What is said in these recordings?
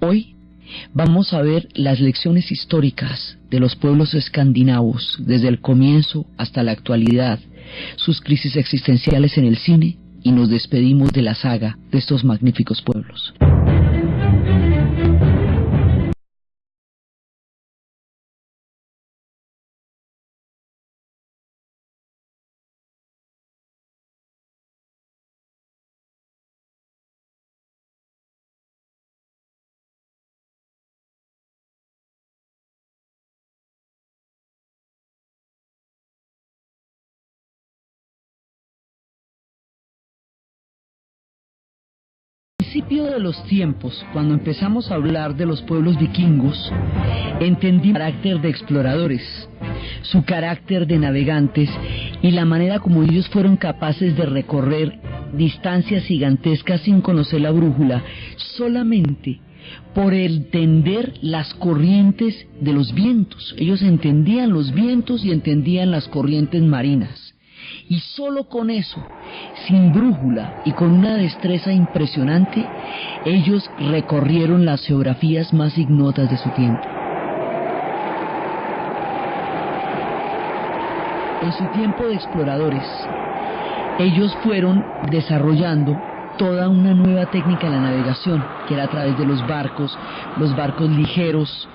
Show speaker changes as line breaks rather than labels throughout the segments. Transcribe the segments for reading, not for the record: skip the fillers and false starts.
Hoy vamos a ver las lecciones históricas de los pueblos escandinavos desde el comienzo hasta la actualidad, sus crisis existenciales en el cine, y nos despedimos de la saga de estos magníficos pueblos. Al principio de los tiempos, cuando empezamos a hablar de los pueblos vikingos, entendí su carácter de exploradores, su carácter de navegantes y la manera como ellos fueron capaces de recorrer distancias gigantescas sin conocer la brújula, solamente por entender las corrientes de los vientos. Ellos entendían los vientos y entendían las corrientes marinas. Y solo con eso, sin brújula y con una destreza impresionante, ellos recorrieron las geografías más ignotas de su tiempo. En su tiempo de exploradores, ellos fueron desarrollando toda una nueva técnica de la navegación, que era a través de los barcos ligeros,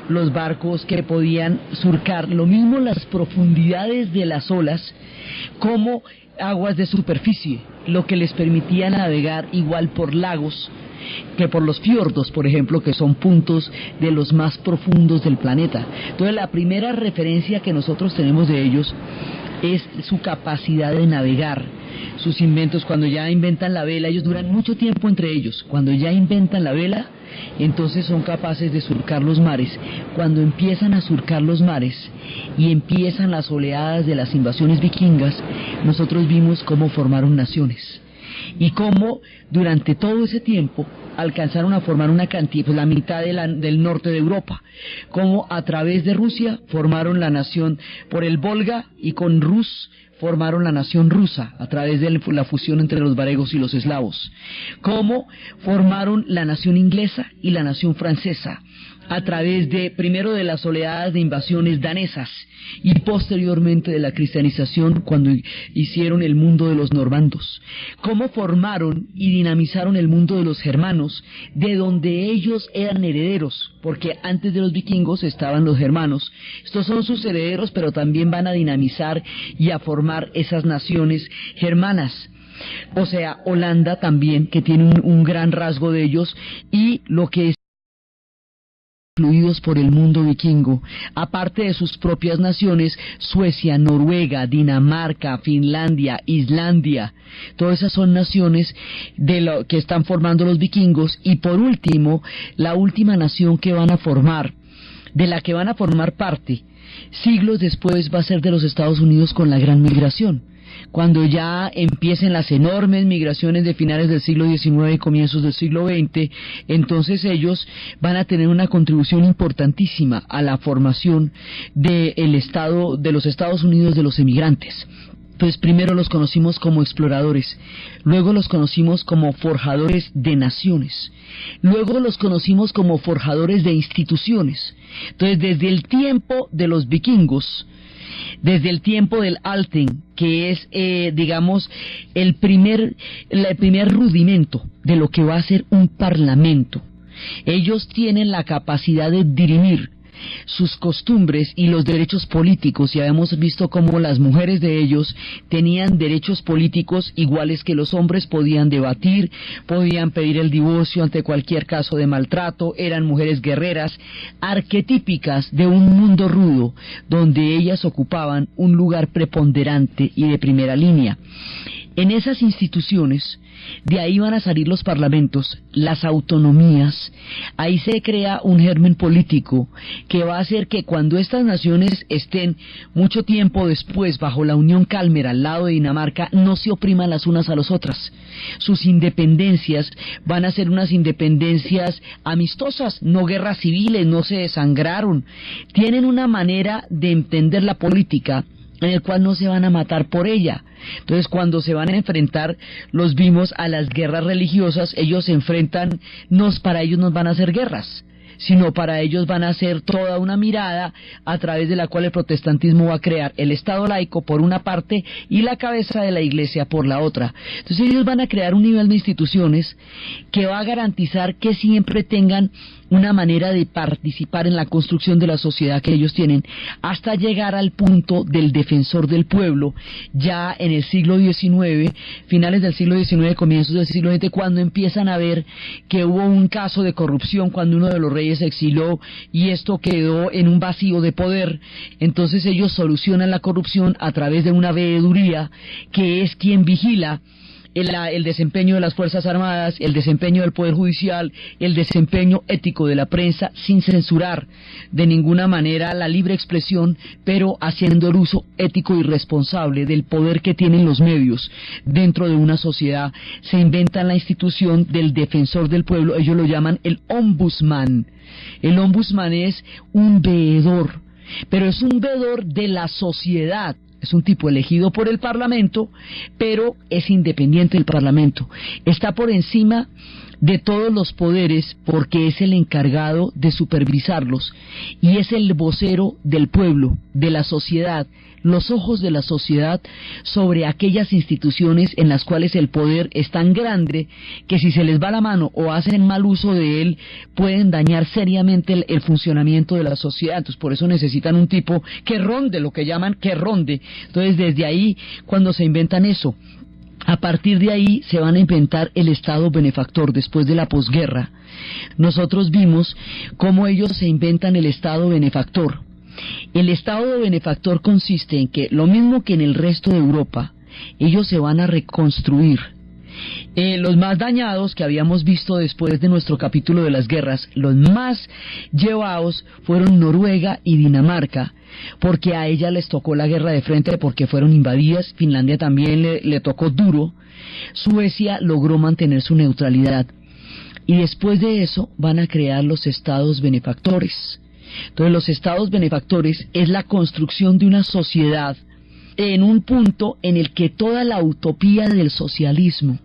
los barcos que podían surcar lo mismo las profundidades de las olas como aguas de superficie, lo que les permitía navegar igual por lagos que por los fiordos, por ejemplo, que son puntos de los más profundos del planeta. Entonces la primera referencia que nosotros tenemos de ellos es su capacidad de navegar, sus inventos. Cuando ya inventan la vela, ellos duran mucho tiempo entre ellos. Cuando ya inventan la vela, entonces son capaces de surcar los mares. Cuando empiezan a surcar los mares y empiezan las oleadas de las invasiones vikingas, nosotros vimos cómo formaron naciones y cómo durante todo ese tiempo alcanzaron a formar una cantidad, pues la mitad del norte de Europa, cómo a través de Rusia formaron la nación por el Volga, y con Rus formaron la nación rusa a través de la fusión entre los varegos y los eslavos, cómo formaron la nación inglesa y la nación francesa a través de, primero, de las oleadas de invasiones danesas y posteriormente de la cristianización cuando hicieron el mundo de los normandos, cómo formaron y dinamizaron el mundo de los germanos, de donde ellos eran herederos, porque antes de los vikingos estaban los germanos. Estos son sus herederos, pero también van a dinamizar y a formar esas naciones germanas. O sea, Holanda también, que tiene un gran rasgo de ellos, y lo que es influidos por el mundo vikingo, aparte de sus propias naciones, Suecia, Noruega, Dinamarca, Finlandia, Islandia, todas esas son naciones de lo que están formando los vikingos. Y por último, la última nación que van a formar, de la que van a formar parte siglos después, va a ser de los Estados Unidos con la Gran Migración. Cuando ya empiecen las enormes migraciones de finales del siglo XIX y comienzos del siglo XX, entonces ellos van a tener una contribución importantísima a la formación de los Estados Unidos de los emigrantes. Pues primero los conocimos como exploradores, luego los conocimos como forjadores de naciones, luego los conocimos como forjadores de instituciones. Entonces, desde el tiempo de los vikingos, desde el tiempo del Althing, que es, digamos, el primer rudimento de lo que va a ser un parlamento, ellos tienen la capacidad de dirimir sus costumbres y los derechos políticos. Ya hemos visto cómo las mujeres de ellos tenían derechos políticos iguales que los hombres, podían debatir, podían pedir el divorcio ante cualquier caso de maltrato, eran mujeres guerreras, arquetípicas de un mundo rudo, donde ellas ocupaban un lugar preponderante y de primera línea. En esas instituciones, de ahí van a salir los parlamentos, las autonomías. Ahí se crea un germen político que va a hacer que cuando estas naciones estén mucho tiempo después bajo la Unión Cálmera al lado de Dinamarca, no se opriman las unas a las otras. Sus independencias van a ser unas independencias amistosas, no guerras civiles, no se desangraron. Tienen una manera de entender la política en el cual no se van a matar por ella. Entonces, cuando se van a enfrentar, los vimos a las guerras religiosas, ellos se enfrentan, para ellos no van a hacer guerras, sino para ellos van a ser toda una mirada a través de la cual el protestantismo va a crear el Estado laico por una parte y la cabeza de la Iglesia por la otra. Entonces ellos van a crear un nivel de instituciones que va a garantizar que siempre tengan una manera de participar en la construcción de la sociedad que ellos tienen, hasta llegar al punto del defensor del pueblo, ya en el siglo XIX, finales del siglo XIX, comienzos del siglo XX, cuando empiezan a ver que hubo un caso de corrupción cuando uno de los reyes se exilió y esto quedó en un vacío de poder. Entonces ellos solucionan la corrupción a través de una veeduría que es quien vigila el desempeño de las Fuerzas Armadas, el desempeño del Poder Judicial, el desempeño ético de la prensa, sin censurar de ninguna manera la libre expresión, pero haciendo el uso ético y responsable del poder que tienen los medios dentro de una sociedad. Se inventan la institución del defensor del pueblo, ellos lo llaman el ombudsman. El ombudsman es un veedor, pero es un veedor de la sociedad. Es un tipo elegido por el Parlamento, pero es independiente del Parlamento. Está por encima de todos los poderes porque es el encargado de supervisarlos y es el vocero del pueblo, de la sociedad, los ojos de la sociedad sobre aquellas instituciones en las cuales el poder es tan grande que si se les va la mano o hacen mal uso de él pueden dañar seriamente el funcionamiento de la sociedad. Entonces por eso necesitan un tipo que ronde, lo que llaman que ronde. Entonces desde ahí, cuando se inventan eso, a partir de ahí se van a inventar el Estado benefactor después de la posguerra. Nosotros vimos cómo ellos se inventan el Estado benefactor. El Estado benefactor consiste en que, lo mismo que en el resto de Europa, ellos se van a reconstruir. Los más dañados que habíamos visto después de nuestro capítulo de las guerras, los más llevados fueron Noruega y Dinamarca, porque a ellas les tocó la guerra de frente, porque fueron invadidas. Finlandia también le tocó duro. Suecia logró mantener su neutralidad. Y después de eso van a crear los estados benefactores. Entonces los estados benefactores es la construcción de una sociedad en un punto en el que toda la utopía del socialismo,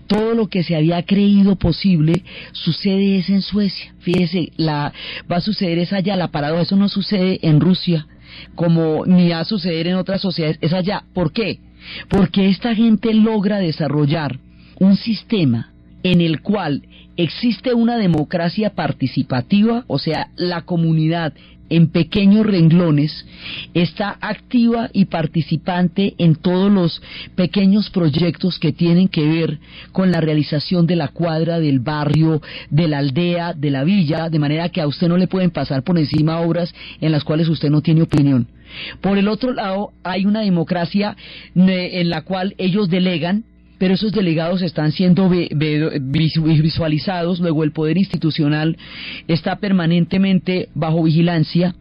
todo lo que se había creído posible, sucede es en Suecia. Fíjese, va a suceder es allá, la paradoja, eso no sucede en Rusia, como ni va a suceder en otras sociedades, es allá. ¿Por qué? Porque esta gente logra desarrollar un sistema en el cual existe una democracia participativa, o sea, la comunidad en pequeños renglones está activa y participante en todos los pequeños proyectos que tienen que ver con la realización de la cuadra, del barrio, de la aldea, de la villa, de manera que a usted no le pueden pasar por encima obras en las cuales usted no tiene opinión. Por el otro lado, hay una democracia en la cual ellos delegan, pero esos delegados están siendo visualizados. Luego el poder institucional está permanentemente bajo vigilancia.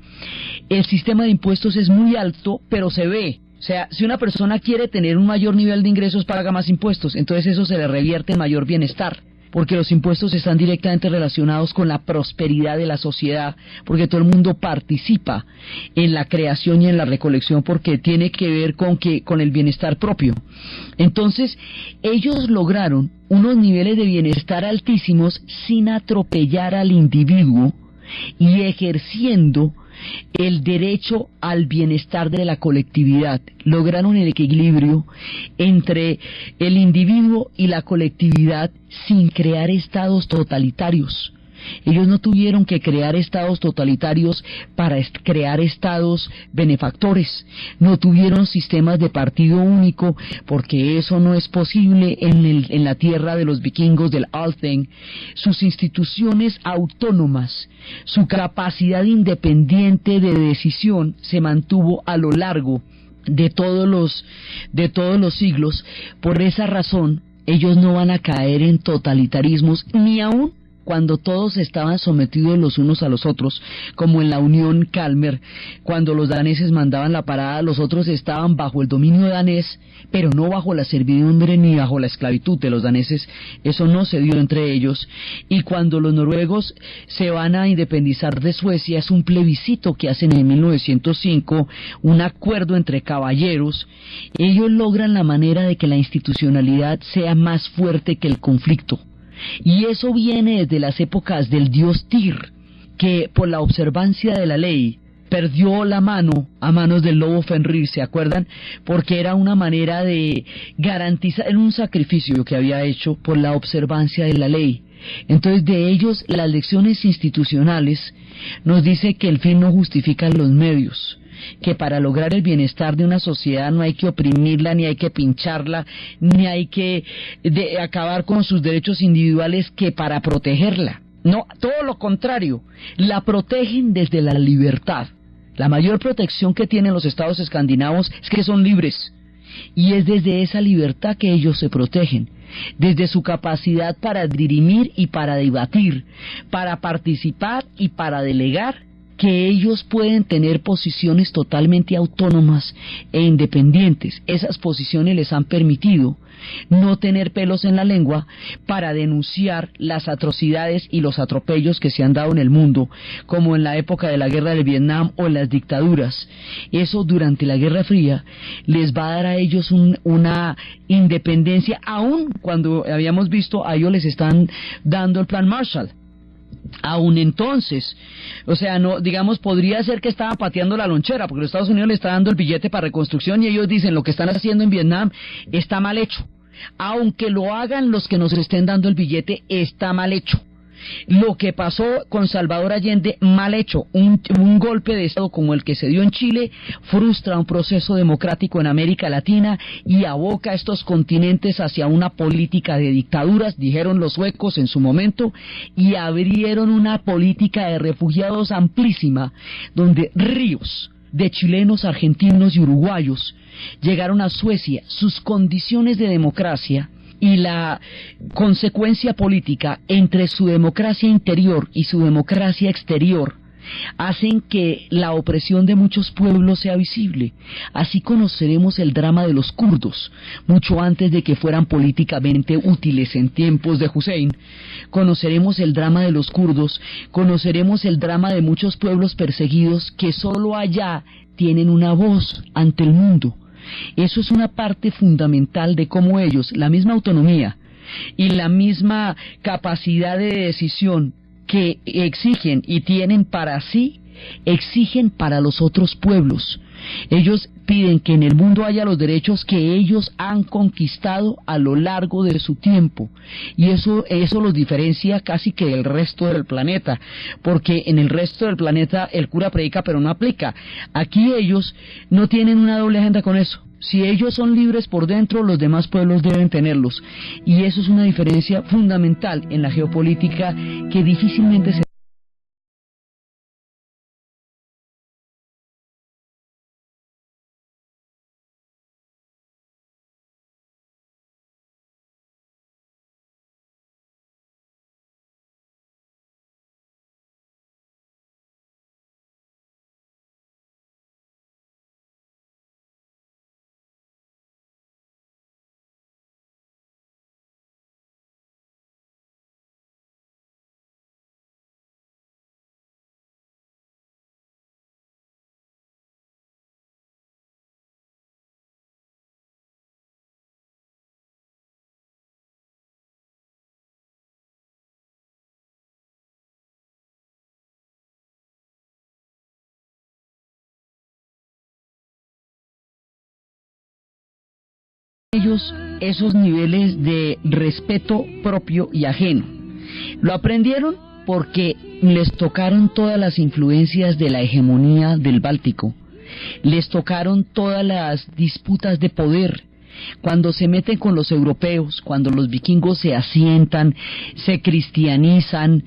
El sistema de impuestos es muy alto, pero se ve. O sea, si una persona quiere tener un mayor nivel de ingresos, paga más impuestos. Entonces eso se le revierte en mayor bienestar, porque los impuestos están directamente relacionados con la prosperidad de la sociedad, porque todo el mundo participa en la creación y en la recolección, porque tiene que ver con el bienestar propio. Entonces, ellos lograron unos niveles de bienestar altísimos sin atropellar al individuo y ejerciendo el derecho al bienestar de la colectividad. Lograron el equilibrio entre el individuo y la colectividad sin crear estados totalitarios. Ellos no tuvieron que crear estados totalitarios para crear estados benefactores. No tuvieron sistemas de partido único, porque eso no es posible en la tierra de los vikingos del Althing. Sus instituciones autónomas, su capacidad independiente de decisión se mantuvo a lo largo de todos los siglos. Por esa razón, ellos no van a caer en totalitarismos, ni aún cuando todos estaban sometidos los unos a los otros, como en la Unión Kalmar, cuando los daneses mandaban la parada, los otros estaban bajo el dominio danés, pero no bajo la servidumbre ni bajo la esclavitud de los daneses. Eso no se dio entre ellos. Y cuando los noruegos se van a independizar de Suecia, es un plebiscito que hacen en 1905, un acuerdo entre caballeros. Ellos logran la manera de que la institucionalidad sea más fuerte que el conflicto. Y eso viene desde las épocas del dios Tyr, que por la observancia de la ley perdió la mano a manos del lobo Fenrir, ¿se acuerdan? Porque era una manera de garantizar, era un sacrificio que había hecho por la observancia de la ley. Entonces, de ellos, las lecciones institucionales nos dice que el fin no justifica los medios, que para lograr el bienestar de una sociedad no hay que oprimirla, ni hay que pincharla, ni hay que acabar con sus derechos individuales, que para protegerla. No, todo lo contrario, la protegen desde la libertad. La mayor protección que tienen los estados escandinavos es que son libres, y es desde esa libertad que ellos se protegen, desde su capacidad para dirimir y para debatir, para participar y para delegar, que ellos pueden tener posiciones totalmente autónomas e independientes. Esas posiciones les han permitido no tener pelos en la lengua para denunciar las atrocidades y los atropellos que se han dado en el mundo, como en la época de la guerra de Vietnam o en las dictaduras. Eso durante la Guerra Fría les va a dar a ellos una independencia, aun cuando habíamos visto a ellos les están dando el plan Marshall. Aún entonces, o sea, no, digamos, podría ser que estaban pateando la lonchera, porque los Estados Unidos le está dando el billete para reconstrucción y ellos dicen lo que están haciendo en Vietnam está mal hecho. Aunque lo hagan los que nos estén dando el billete, está mal hecho. Lo que pasó con Salvador Allende, mal hecho. Un golpe de Estado como el que se dio en Chile frustra un proceso democrático en América Latina y aboca a estos continentes hacia una política de dictaduras, dijeron los suecos en su momento, y abrieron una política de refugiados amplísima, donde ríos de chilenos, argentinos y uruguayos llegaron a Suecia. Sus condiciones de democracia y la consecuencia política entre su democracia interior y su democracia exterior hacen que la opresión de muchos pueblos sea visible. Así conoceremos el drama de los kurdos, mucho antes de que fueran políticamente útiles en tiempos de Hussein. Conoceremos el drama de los kurdos, conoceremos el drama de muchos pueblos perseguidos que solo allá tienen una voz ante el mundo. Eso es una parte fundamental de cómo ellos, la misma autonomía y la misma capacidad de decisión que exigen y tienen para sí, exigen para los otros pueblos. Ellos piden que en el mundo haya los derechos que ellos han conquistado a lo largo de su tiempo, y eso los diferencia casi que del resto del planeta, porque en el resto del planeta el cura predica pero no aplica. Aquí ellos no tienen una doble agenda con eso. Si ellos son libres por dentro, los demás pueblos deben tenerlos, y eso es una diferencia fundamental en la geopolítica que difícilmente se ellos esos niveles de respeto propio y ajeno. Lo aprendieron porque les tocaron todas las influencias de la hegemonía del Báltico, les tocaron todas las disputas de poder, cuando se meten con los europeos, cuando los vikingos se asientan, se cristianizan,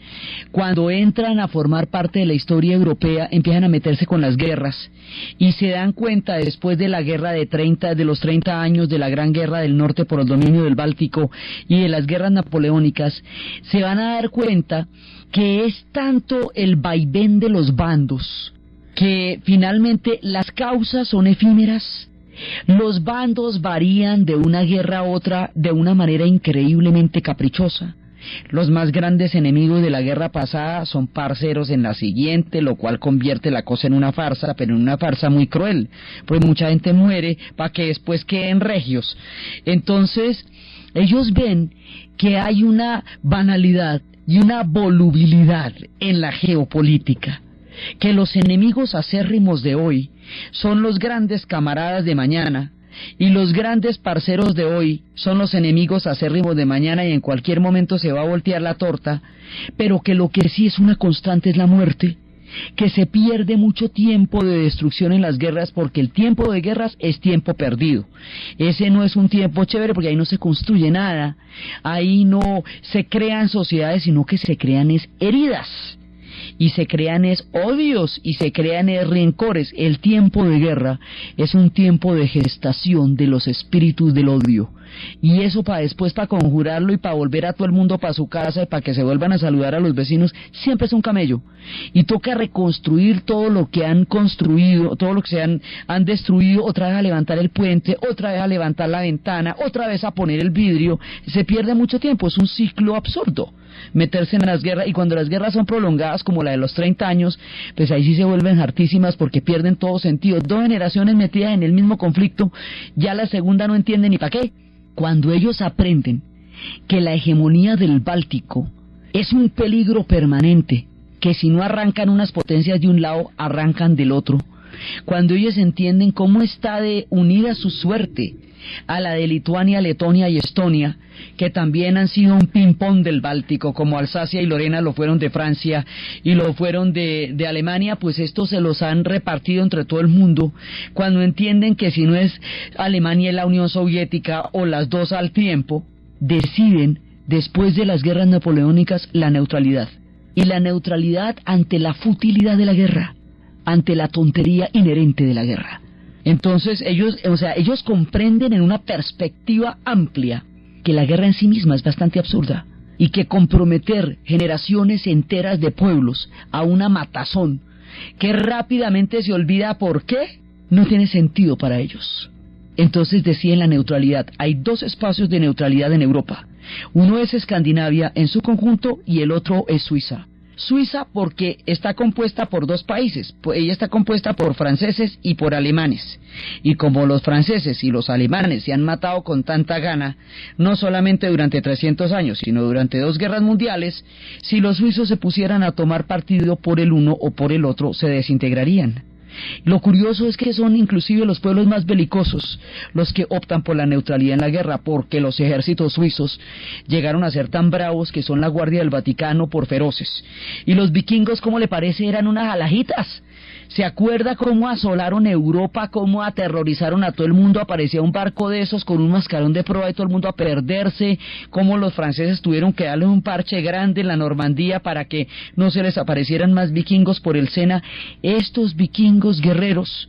cuando entran a formar parte de la historia europea, empiezan a meterse con las guerras y se dan cuenta después de la guerra de los 30 años de la Gran Guerra del Norte por el dominio del Báltico y de las guerras napoleónicas, se van a dar cuenta que es tanto el vaivén de los bandos que finalmente las causas son efímeras. Los bandos varían de una guerra a otra de una manera increíblemente caprichosa. Los más grandes enemigos de la guerra pasada son parceros en la siguiente, lo cual convierte la cosa en una farsa, pero en una farsa muy cruel, pues mucha gente muere para que después queden regios. Entonces, ellos ven que hay una banalidad y una volubilidad en la geopolítica, que los enemigos acérrimos de hoy son los grandes camaradas de mañana, y los grandes parceros de hoy son los enemigos acérrimos de mañana, y en cualquier momento se va a voltear la torta, pero que lo que sí es una constante es la muerte, que se pierde mucho tiempo de destrucción en las guerras, porque el tiempo de guerras es tiempo perdido. Ese no es un tiempo chévere, porque ahí no se construye nada, ahí no se crean sociedades, sino que se crean es heridas, y se crean es odios, y se crean es rencores. El tiempo de guerra es un tiempo de gestación de los espíritus del odio, y eso para después, para conjurarlo y para volver a todo el mundo para su casa y para que se vuelvan a saludar a los vecinos, siempre es un camello, y toca reconstruir todo lo que han construido, todo lo que han destruido, otra vez a levantar el puente, otra vez a levantar la ventana, otra vez a poner el vidrio. Se pierde mucho tiempo, es un ciclo absurdo meterse en las guerras, y cuando las guerras son prolongadas como la de los 30 años, pues ahí sí se vuelven hartísimas, porque pierden todo sentido. 2 generaciones metidas en el mismo conflicto, ya la segunda no entiende ni para qué. Cuando ellos aprenden que la hegemonía del Báltico es un peligro permanente, que si no arrancan unas potencias de un lado, arrancan del otro, cuando ellos entienden cómo está de unida su suerte a la de Lituania, Letonia y Estonia, que también han sido un ping-pong del Báltico, como Alsacia y Lorena lo fueron de Francia y lo fueron de Alemania, pues estos se los han repartido entre todo el mundo. Cuando entienden que si no es Alemania y la Unión Soviética, o las dos al tiempo, deciden, después de las guerras napoleónicas, la neutralidad. Y la neutralidad ante la futilidad de la guerra, ante la tontería inherente de la guerra. Entonces ellos comprenden en una perspectiva amplia que la guerra en sí misma es bastante absurda, y que comprometer generaciones enteras de pueblos a una matazón que rápidamente se olvida por qué, no tiene sentido para ellos. Entonces deciden la neutralidad. Hay 2 espacios de neutralidad en Europa. Uno es Escandinavia en su conjunto y el otro es Suiza. Suiza porque está compuesta por 2 países, ella está compuesta por franceses y por alemanes, y como los franceses y los alemanes se han matado con tanta gana, no solamente durante 300 años, sino durante 2 guerras mundiales, si los suizos se pusieran a tomar partido por el uno o por el otro, se desintegrarían. Lo curioso es que son inclusive los pueblos más belicosos los que optan por la neutralidad en la guerra, porque los ejércitos suizos llegaron a ser tan bravos que son la guardia del Vaticano por feroces. Y los vikingos, ¿cómo le parece? Eran unas alajitas. ¿Se acuerda cómo asolaron Europa, cómo aterrorizaron a todo el mundo? Aparecía un barco de esos con un mascarón de proa y todo el mundo a perderse, cómo los franceses tuvieron que darle un parche grande en la Normandía para que no se les aparecieran más vikingos por el Sena. Estos vikingos guerreros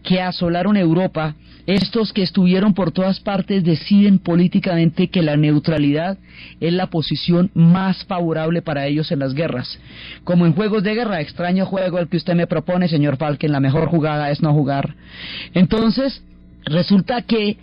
que asolaron Europa, estos que estuvieron por todas partes, deciden políticamente que la neutralidad es la posición más favorable para ellos en las guerras. Como en juegos de guerra, extraño juego el que usted me propone, señor Falken, la mejor jugada es no jugar. Entonces, resulta que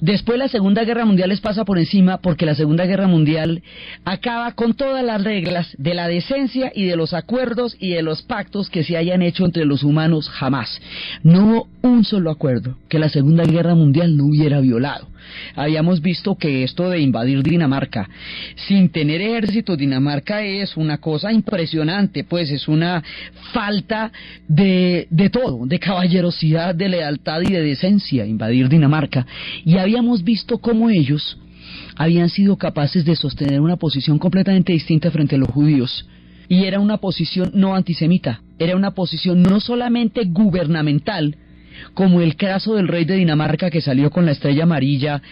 después la Segunda Guerra Mundial les pasa por encima, porque la Segunda Guerra Mundial acaba con todas las reglas de la decencia y de los acuerdos y de los pactos que se hayan hecho entre los humanos jamás. No hubo un solo acuerdo que la Segunda Guerra Mundial no hubiera violado. Habíamos visto que esto de invadir Dinamarca sin tener ejército, Dinamarca es una cosa impresionante, pues es una falta de todo, de caballerosidad, de lealtad y de decencia, invadir Dinamarca. Y habíamos visto cómo ellos habían sido capaces de sostener una posición completamente distinta frente a los judíos, y era una posición no antisemita, era una posición no solamente gubernamental, como el caso del rey de Dinamarca que salió con la estrella amarilla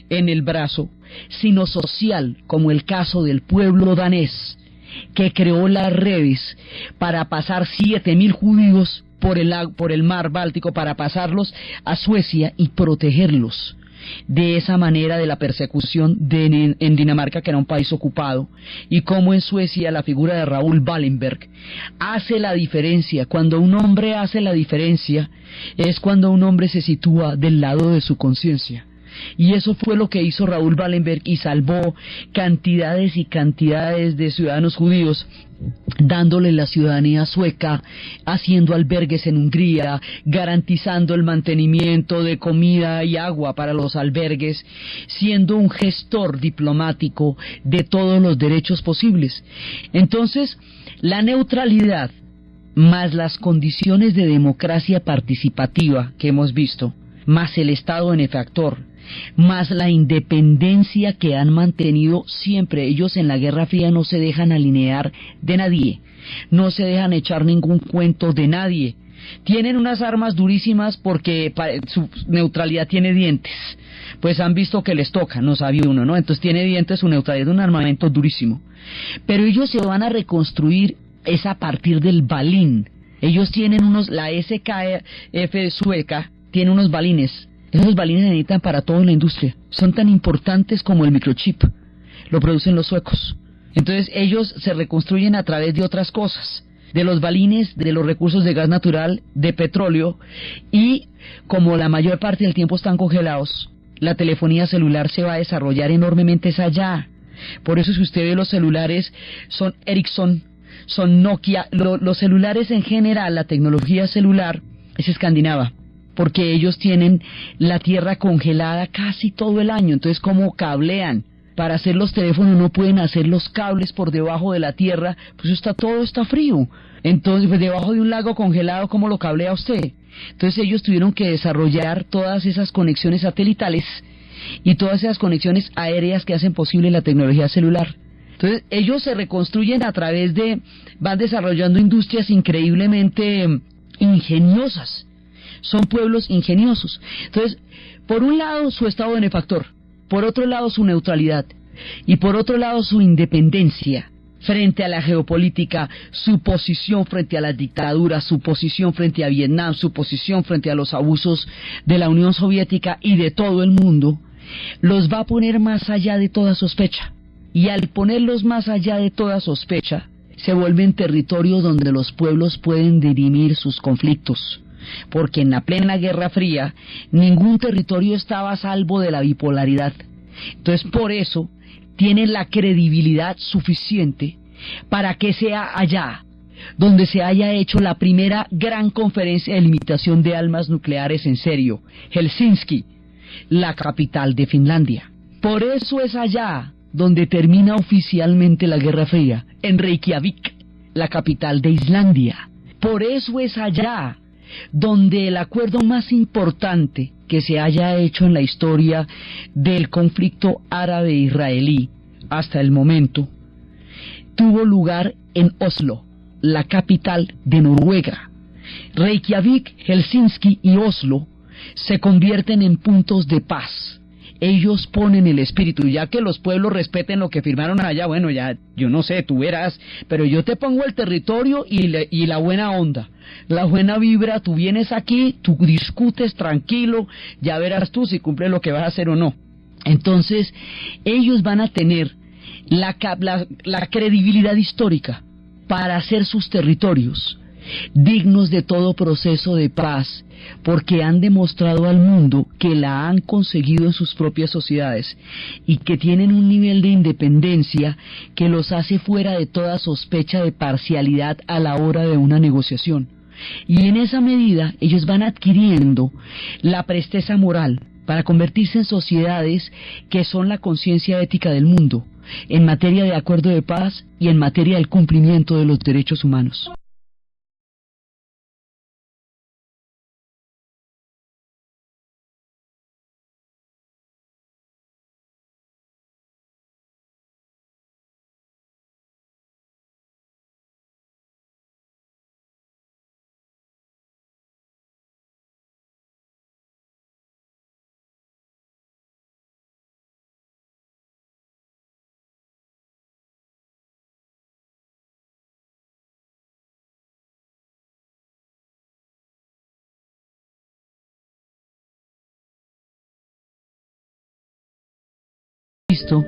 en el brazo, sino social, como el caso del pueblo danés, que creó las redes para pasar 7.000 judíos por el mar Báltico, para pasarlos a Suecia y protegerlos de esa manera de la persecución en Dinamarca, que era un país ocupado, y como en Suecia la figura de Raúl Wallenberg hace la diferencia. Cuando un hombre hace la diferencia es cuando un hombre se sitúa del lado de su conciencia. Y eso fue lo que hizo Raúl Wallenberg, y salvó cantidades y cantidades de ciudadanos judíos, dándole la ciudadanía sueca, haciendo albergues en Hungría, garantizando el mantenimiento de comida y agua para los albergues, siendo un gestor diplomático de todos los derechos posibles. Entonces, la neutralidad más las condiciones de democracia participativa que hemos visto, más el Estado benefactor, más la independencia que han mantenido siempre. Ellos en la Guerra Fría no se dejan alinear de nadie, no se dejan echar ningún cuento de nadie. Tienen unas armas durísimas porque su neutralidad tiene dientes. Pues han visto que les toca, no sabe uno, ¿no? Entonces tiene dientes, su neutralidad es un armamento durísimo. Pero ellos se van a reconstruir es a partir del balín. Ellos tienen la SKF sueca tiene unos balines. Esos balines se necesitan para toda la industria. Son tan importantes como el microchip. Lo producen los suecos. Entonces ellos se reconstruyen a través de otras cosas. De los balines, de los recursos de gas natural, de petróleo. Y como la mayor parte del tiempo están congelados, la telefonía celular se va a desarrollar enormemente allá. Por eso si usted ve los celulares, son Ericsson, son Nokia. Los celulares en general, la tecnología celular es escandinava, porque ellos tienen la tierra congelada casi todo el año. Entonces, ¿cómo cablean? Para hacer los teléfonos no pueden hacer los cables por debajo de la tierra, pues todo está frío. Entonces, pues debajo de un lago congelado, ¿cómo lo cablea usted? Entonces ellos tuvieron que desarrollar todas esas conexiones satelitales y todas esas conexiones aéreas que hacen posible la tecnología celular. Entonces ellos se reconstruyen van desarrollando industrias increíblemente ingeniosas. Son pueblos ingeniosos. Entonces, por un lado su Estado benefactor, por otro lado su neutralidad, y por otro lado su independencia frente a la geopolítica, su posición frente a las dictaduras, su posición frente a Vietnam, su posición frente a los abusos de la Unión Soviética y de todo el mundo, los va a poner más allá de toda sospecha. Y al ponerlos más allá de toda sospecha, se vuelven territorios donde los pueblos pueden dirimir sus conflictos. Porque en la plena Guerra Fría ningún territorio estaba a salvo de la bipolaridad. Entonces por eso tienen la credibilidad suficiente para que sea allá donde se haya hecho la primera gran conferencia de limitación de armas nucleares en serio, Helsinki, la capital de Finlandia. Por eso es allá donde termina oficialmente la Guerra Fría, en Reykjavik, la capital de Islandia. Por eso es allá donde el acuerdo más importante que se haya hecho en la historia del conflicto árabe-israelí hasta el momento tuvo lugar en Oslo, la capital de Noruega. Reykjavik, Helsinki y Oslo se convierten en puntos de paz. Ellos ponen el espíritu, ya que los pueblos respeten lo que firmaron allá. Bueno, ya, yo no sé, tú verás, pero yo te pongo el territorio y la buena onda, la buena vibra. Tú vienes aquí, tú discutes tranquilo, ya verás tú si cumple lo que vas a hacer o no. Entonces, ellos van a tener la credibilidad histórica para hacer sus territorios dignos de todo proceso de paz, porque han demostrado al mundo que la han conseguido en sus propias sociedades y que tienen un nivel de independencia que los hace fuera de toda sospecha de parcialidad a la hora de una negociación. Y en esa medida ellos van adquiriendo la presteza moral para convertirse en sociedades que son la conciencia ética del mundo en materia de acuerdo de paz y en materia del cumplimiento de los derechos humanos. visto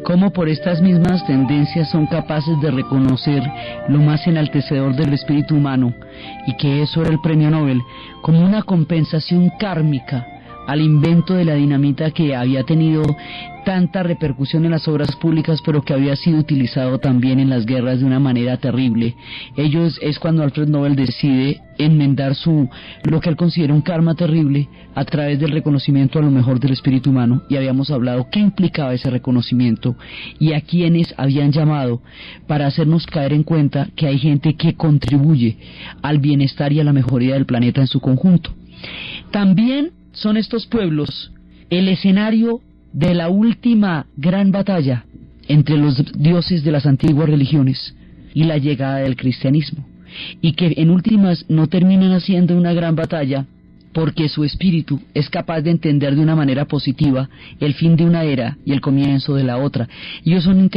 cómo por estas mismas tendencias son capaces de reconocer lo más enaltecedor del espíritu humano, y que eso era el premio Nobel, como una compensación kármica al invento de la dinamita que había tenido tanta repercusión en las obras públicas, pero que había sido utilizado también en las guerras de una manera terrible. Es cuando Alfred Nobel decide enmendar lo que él considera un karma terrible a través del reconocimiento a lo mejor del espíritu humano, y habíamos hablado qué implicaba ese reconocimiento y a quienes habían llamado para hacernos caer en cuenta que hay gente que contribuye al bienestar y a la mejoría del planeta en su conjunto. También son estos pueblos el escenario de la última gran batalla entre los dioses de las antiguas religiones y la llegada del cristianismo, y que en últimas no terminan haciendo una gran batalla porque su espíritu es capaz de entender de una manera positiva el fin de una era y el comienzo de la otra. Ellos son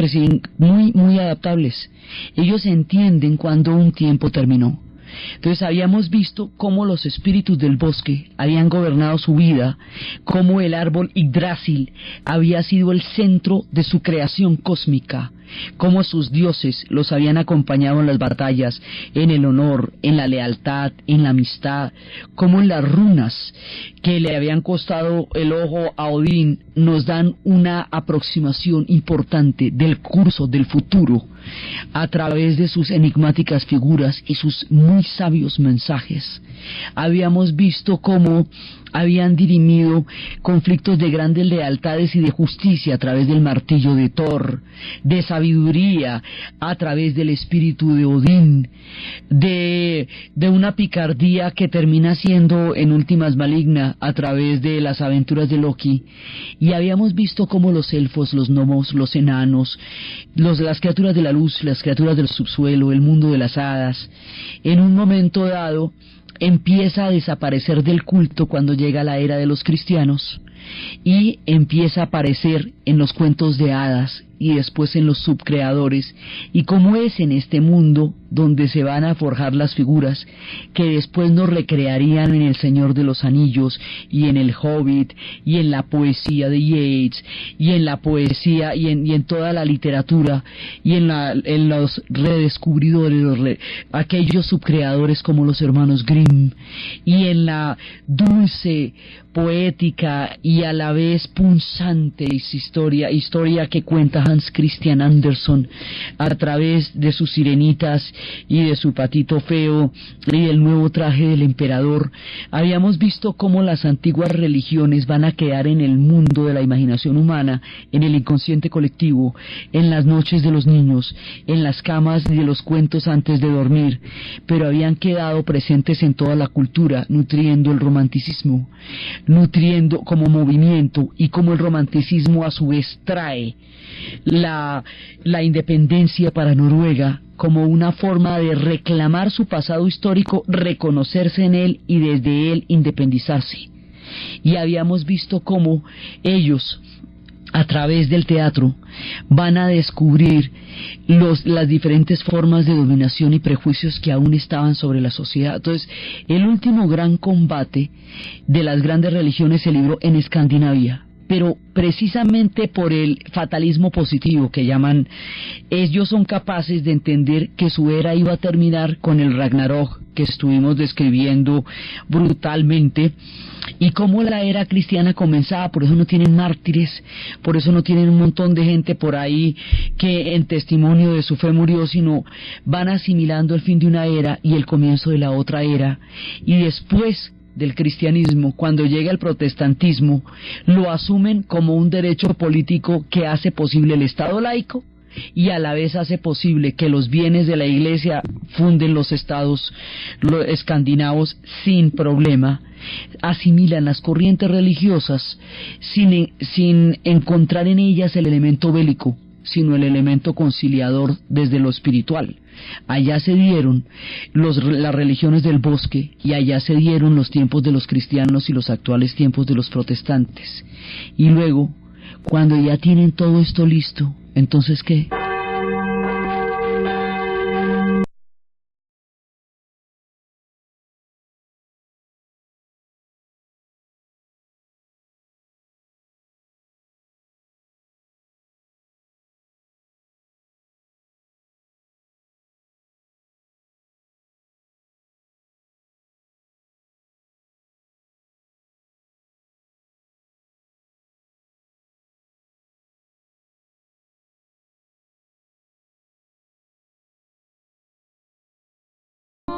muy adaptables. Ellos entienden cuando un tiempo terminó. Entonces habíamos visto cómo los espíritus del bosque habían gobernado su vida, cómo el árbol Yggdrasil había sido el centro de su creación cósmica, cómo sus dioses los habían acompañado en las batallas, en el honor, en la lealtad, en la amistad, cómo en las runas que le habían costado el ojo a Odín nos dan una aproximación importante del curso del futuro a través de sus enigmáticas figuras y sus muy sabios mensajes. Habíamos visto cómo habían dirimido conflictos de grandes lealtades y de justicia a través del martillo de Thor, de sabiduría a través del espíritu de Odín, de una picardía que termina siendo en últimas maligna a través de las aventuras de Loki. Y habíamos visto cómo los elfos, los gnomos, los enanos, las criaturas de la luz, las criaturas del subsuelo, el mundo de las hadas, en un momento dado empieza a desaparecer del culto cuando llega la era de los cristianos, y empieza a aparecer en los cuentos de hadas y después en los subcreadores, y como es en este mundo donde se van a forjar las figuras que después nos recrearían en El Señor de los Anillos y en El Hobbit y en la poesía de Yeats y en la poesía y en toda la literatura y en los redescubridores, aquellos subcreadores como los hermanos Grimm, y en la dulce, poética y a la vez punzante historia que cuenta Hans Christian Andersen a través de sus sirenitas y de su patito feo y del nuevo traje del emperador. Habíamos visto cómo las antiguas religiones van a quedar en el mundo de la imaginación humana, en el inconsciente colectivo, en las noches de los niños, en las camas de los cuentos antes de dormir, pero habían quedado presentes en toda la cultura, nutriendo el romanticismo, nutriendo como movimiento, y como el romanticismo a su vez trae la independencia para Noruega como una forma de reclamar su pasado histórico, reconocerse en él y desde él independizarse. Y habíamos visto cómo ellos, a través del teatro, van a descubrir las diferentes formas de dominación y prejuicios que aún estaban sobre la sociedad. Entonces, el último gran combate de las grandes religiones se libró en Escandinavia, pero precisamente por el fatalismo positivo que llaman, ellos son capaces de entender que su era iba a terminar con el Ragnarok que estuvimos describiendo brutalmente, y cómo la era cristiana comenzaba. Por eso no tienen mártires, por eso no tienen un montón de gente por ahí que en testimonio de su fe murió, sino van asimilando el fin de una era y el comienzo de la otra era. Y después del cristianismo, cuando llega el protestantismo, lo asumen como un derecho político que hace posible el Estado laico y a la vez hace posible que los bienes de la Iglesia funden los estados escandinavos sin problema. Asimilan las corrientes religiosas sin encontrar en ellas el elemento bélico, sino el elemento conciliador desde lo espiritual. Allá se dieron las religiones del bosque, y allá se dieron los tiempos de los cristianos y los actuales tiempos de los protestantes. Y luego, cuando ya tienen todo esto listo, entonces ¿qué?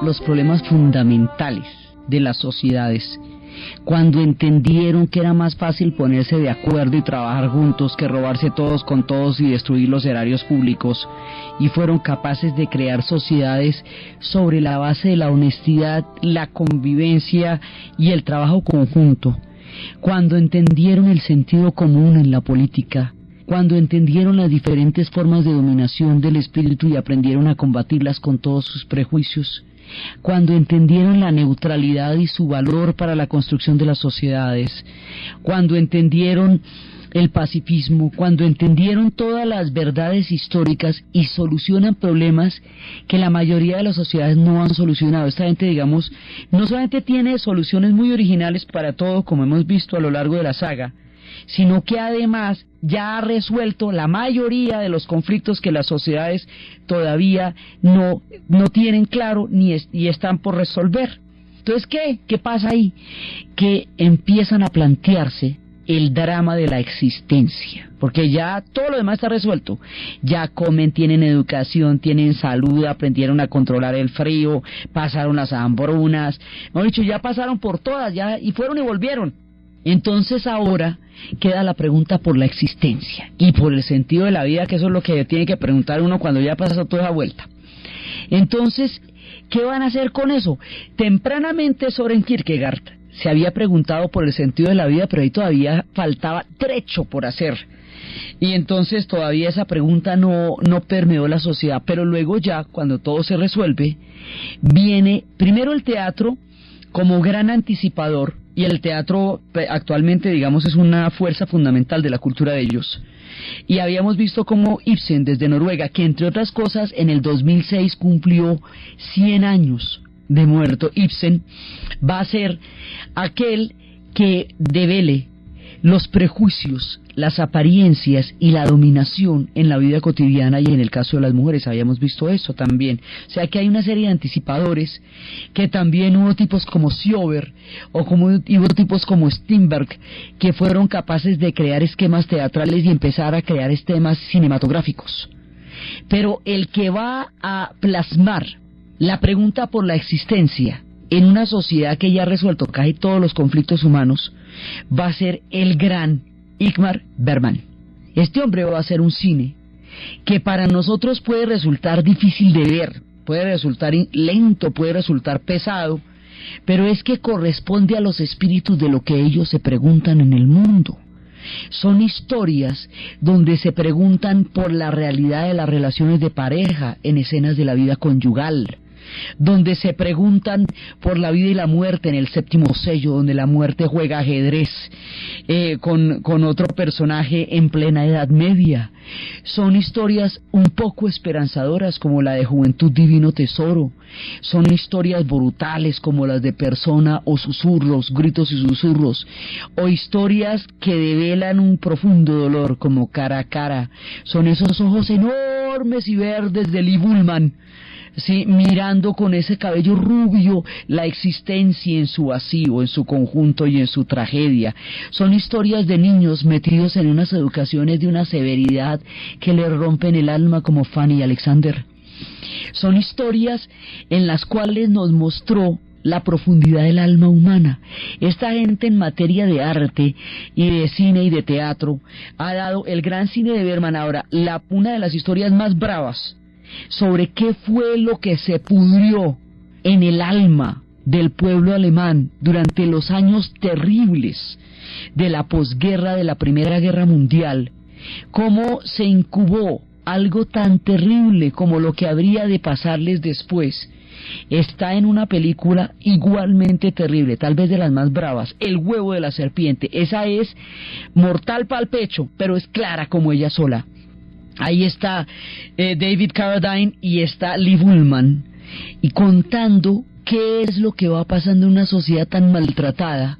los problemas fundamentales de las sociedades, cuando entendieron que era más fácil ponerse de acuerdo y trabajar juntos que robarse todos con todos y destruir los erarios públicos, y fueron capaces de crear sociedades sobre la base de la honestidad, la convivencia y el trabajo conjunto, cuando entendieron el sentido común en la política, cuando entendieron las diferentes formas de dominación del espíritu y aprendieron a combatirlas con todos sus prejuicios, cuando entendieron la neutralidad y su valor para la construcción de las sociedades, cuando entendieron el pacifismo, cuando entendieron todas las verdades históricas y solucionan problemas que la mayoría de las sociedades no han solucionado. Esta gente, digamos, no solamente tiene soluciones muy originales para todo, como hemos visto a lo largo de la saga, sino que además ya ha resuelto la mayoría de los conflictos que las sociedades todavía no tienen claro y están por resolver. Entonces, ¿qué pasa ahí? Que empiezan a plantearse el drama de la existencia, porque ya todo lo demás está resuelto. Ya comen, tienen educación, tienen salud, aprendieron a controlar el frío, pasaron las hambrunas, mejor dicho, ya pasaron por todas, ya y fueron y volvieron. Entonces ahora queda la pregunta por la existencia y por el sentido de la vida, que eso es lo que tiene que preguntar uno cuando ya pasó toda esa vuelta. Entonces, ¿qué van a hacer con eso? Tempranamente Søren Kierkegaard se había preguntado por el sentido de la vida, pero ahí todavía faltaba trecho por hacer. Y entonces todavía esa pregunta no permeó la sociedad, pero luego ya, cuando todo se resuelve, viene primero el teatro como gran anticipador, y el teatro actualmente, digamos, es una fuerza fundamental de la cultura de ellos. Y habíamos visto cómo Ibsen, desde Noruega, que entre otras cosas en el 2006 cumplió 100 años de muerto, Ibsen va a ser aquel que devele los prejuicios, las apariencias y la dominación en la vida cotidiana, y en el caso de las mujeres habíamos visto eso también. O sea que hay una serie de anticipadores, que también hubo tipos como Sjöberg hubo tipos como Strindberg, que fueron capaces de crear esquemas teatrales y empezar a crear esquemas cinematográficos. Pero el que va a plasmar la pregunta por la existencia en una sociedad que ya ha resuelto casi todos los conflictos humanos va a ser el gran Ingmar Bergman. Este hombre va a hacer un cine que para nosotros puede resultar difícil de ver, puede resultar lento, puede resultar pesado, pero es que corresponde a los espíritus de lo que ellos se preguntan en el mundo. Son historias donde se preguntan por la realidad de las relaciones de pareja en escenas de la vida conyugal, donde se preguntan por la vida y la muerte en el séptimo sello, donde la muerte juega ajedrez con otro personaje en plena Edad Media. Son historias un poco esperanzadoras como la de Juventud Divino Tesoro, son historias brutales como las de Persona o Susurros, Gritos y Susurros, o historias que develan un profundo dolor como Cara a Cara. Son esos ojos enormes y verdes de Lee Bullman, sí, mirando con ese cabello rubio la existencia en su vacío, en su conjunto y en su tragedia. Son historias de niños metidos en unas educaciones de una severidad que les rompen el alma, como Fanny y Alexander. Son historias en las cuales nos mostró la profundidad del alma humana. Esta gente en materia de arte y de cine y de teatro ha dado el gran cine de Bergman. Ahora, una de las historias más bravas sobre qué fue lo que se pudrió en el alma del pueblo alemán durante los años terribles de la posguerra de la Primera Guerra Mundial, cómo se incubó algo tan terrible como lo que habría de pasarles después, está en una película igualmente terrible, tal vez de las más bravas, El huevo de la serpiente. Esa es mortal pa'l pecho, pero es clara como ella sola. Ahí está David Carradine y está Lee Bullman, y contando qué es lo que va pasando en una sociedad tan maltratada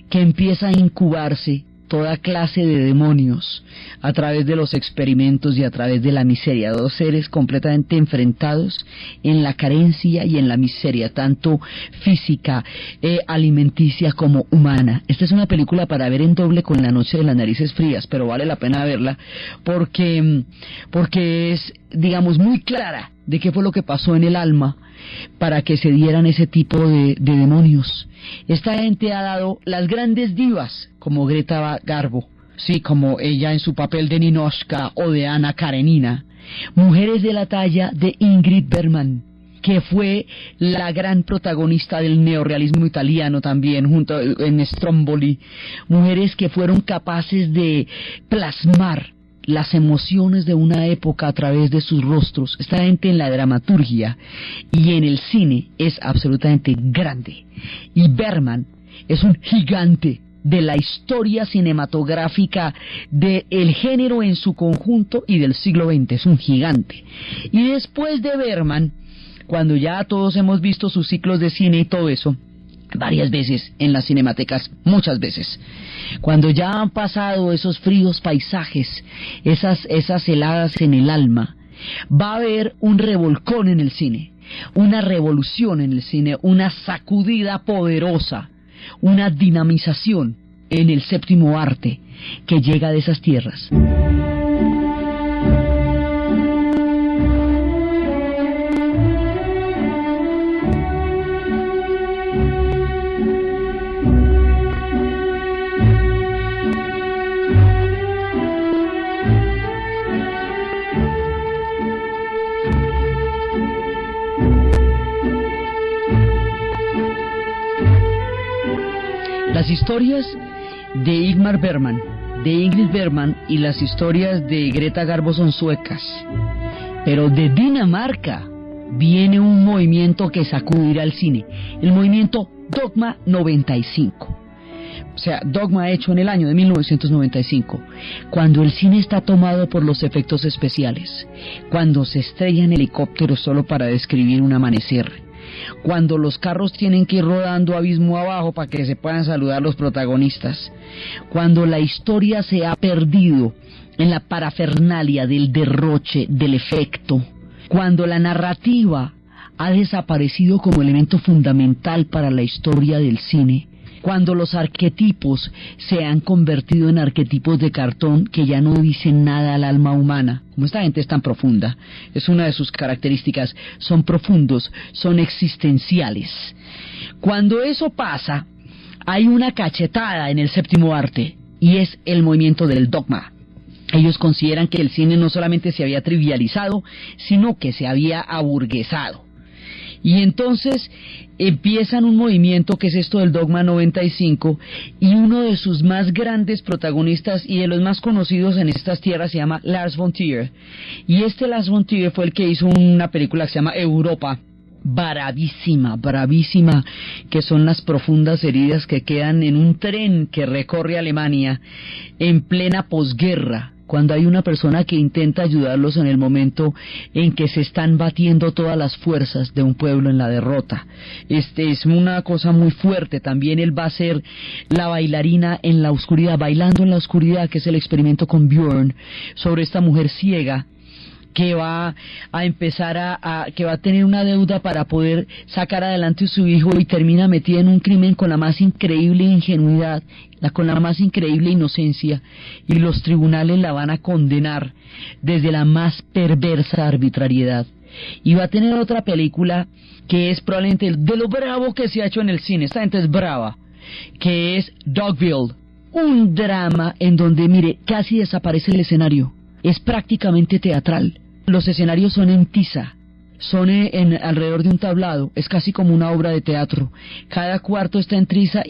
que empieza a incubarse toda clase de demonios a través de los experimentos y a través de la miseria. Dos seres completamente enfrentados en la carencia y en la miseria, tanto física, alimenticia como humana. Esta es una película para ver en doble con La noche de las narices frías, pero vale la pena verla porque es, digamos, muy clara de qué fue lo que pasó en el alma para que se dieran ese tipo de demonios. Esta gente ha dado las grandes divas, como Greta Garbo, sí, como ella en su papel de Ninochka o de Anna Karenina, mujeres de la talla de Ingrid Bergman, que fue la gran protagonista del neorrealismo italiano también, junto en Stromboli, mujeres que fueron capaces de plasmar las emociones de una época a través de sus rostros. Esta gente en la dramaturgia y en el cine es absolutamente grande, y Bergman es un gigante de la historia cinematográfica del género en su conjunto y del siglo XX, es un gigante. Y después de Bergman, cuando ya todos hemos visto sus ciclos de cine y todo eso, varias veces en las cinematecas, muchas veces, cuando ya han pasado esos fríos paisajes, esas heladas en el alma, va a haber un revolcón en el cine, una revolución en el cine, una sacudida poderosa, una dinamización en el séptimo arte que llega de esas tierras. Las historias de Ingmar Bergman, de Ingrid Bergman y las historias de Greta Garbo son suecas, pero de Dinamarca viene un movimiento que sacudirá el cine, el movimiento Dogma 95. O sea, Dogma hecho en el año de 1995, cuando el cine está tomado por los efectos especiales, cuando se estrellan helicópteros solo para describir un amanecer, cuando los carros tienen que ir rodando abismo abajo para que se puedan saludar los protagonistas, cuando la historia se ha perdido en la parafernalia del derroche, del efecto, cuando la narrativa ha desaparecido como elemento fundamental para la historia del cine, cuando los arquetipos se han convertido en arquetipos de cartón que ya no dicen nada al alma humana. Como esta gente es tan profunda, es una de sus características, son profundos, son existenciales. Cuando eso pasa, hay una cachetada en el séptimo arte, y es el movimiento del dogma. Ellos consideran que el cine no solamente se había trivializado, sino que se había aburguesado. Y entonces empiezan un movimiento que es esto del Dogma 95, y uno de sus más grandes protagonistas y de los más conocidos en estas tierras se llama Lars von Trier. Y Lars von Trier fue el que hizo una película que se llama Europa, bravísima, bravísima, que son las profundas heridas que quedan en un tren que recorre Alemania en plena posguerra, cuando hay una persona que intenta ayudarlos en el momento en que se están batiendo todas las fuerzas de un pueblo en la derrota. Es una cosa muy fuerte. También él va a ser la bailarina en la oscuridad, bailando en la oscuridad, que es el experimento con Björn, sobre esta mujer ciega que va a empezar que va a tener una deuda para poder sacar adelante a su hijo, y termina metida en un crimen con la más increíble ingenuidad, con la más increíble inocencia, y los tribunales la van a condenar desde la más perversa arbitrariedad. Y va a tener otra película que es probablemente de lo bravo que se ha hecho en el cine, esta gente es brava, que es Dogville, un drama en donde, mire, casi desaparece el escenario. Es prácticamente teatral. Los escenarios son en tiza, son alrededor de un tablado, es casi como una obra de teatro. Cada cuarto está en tiza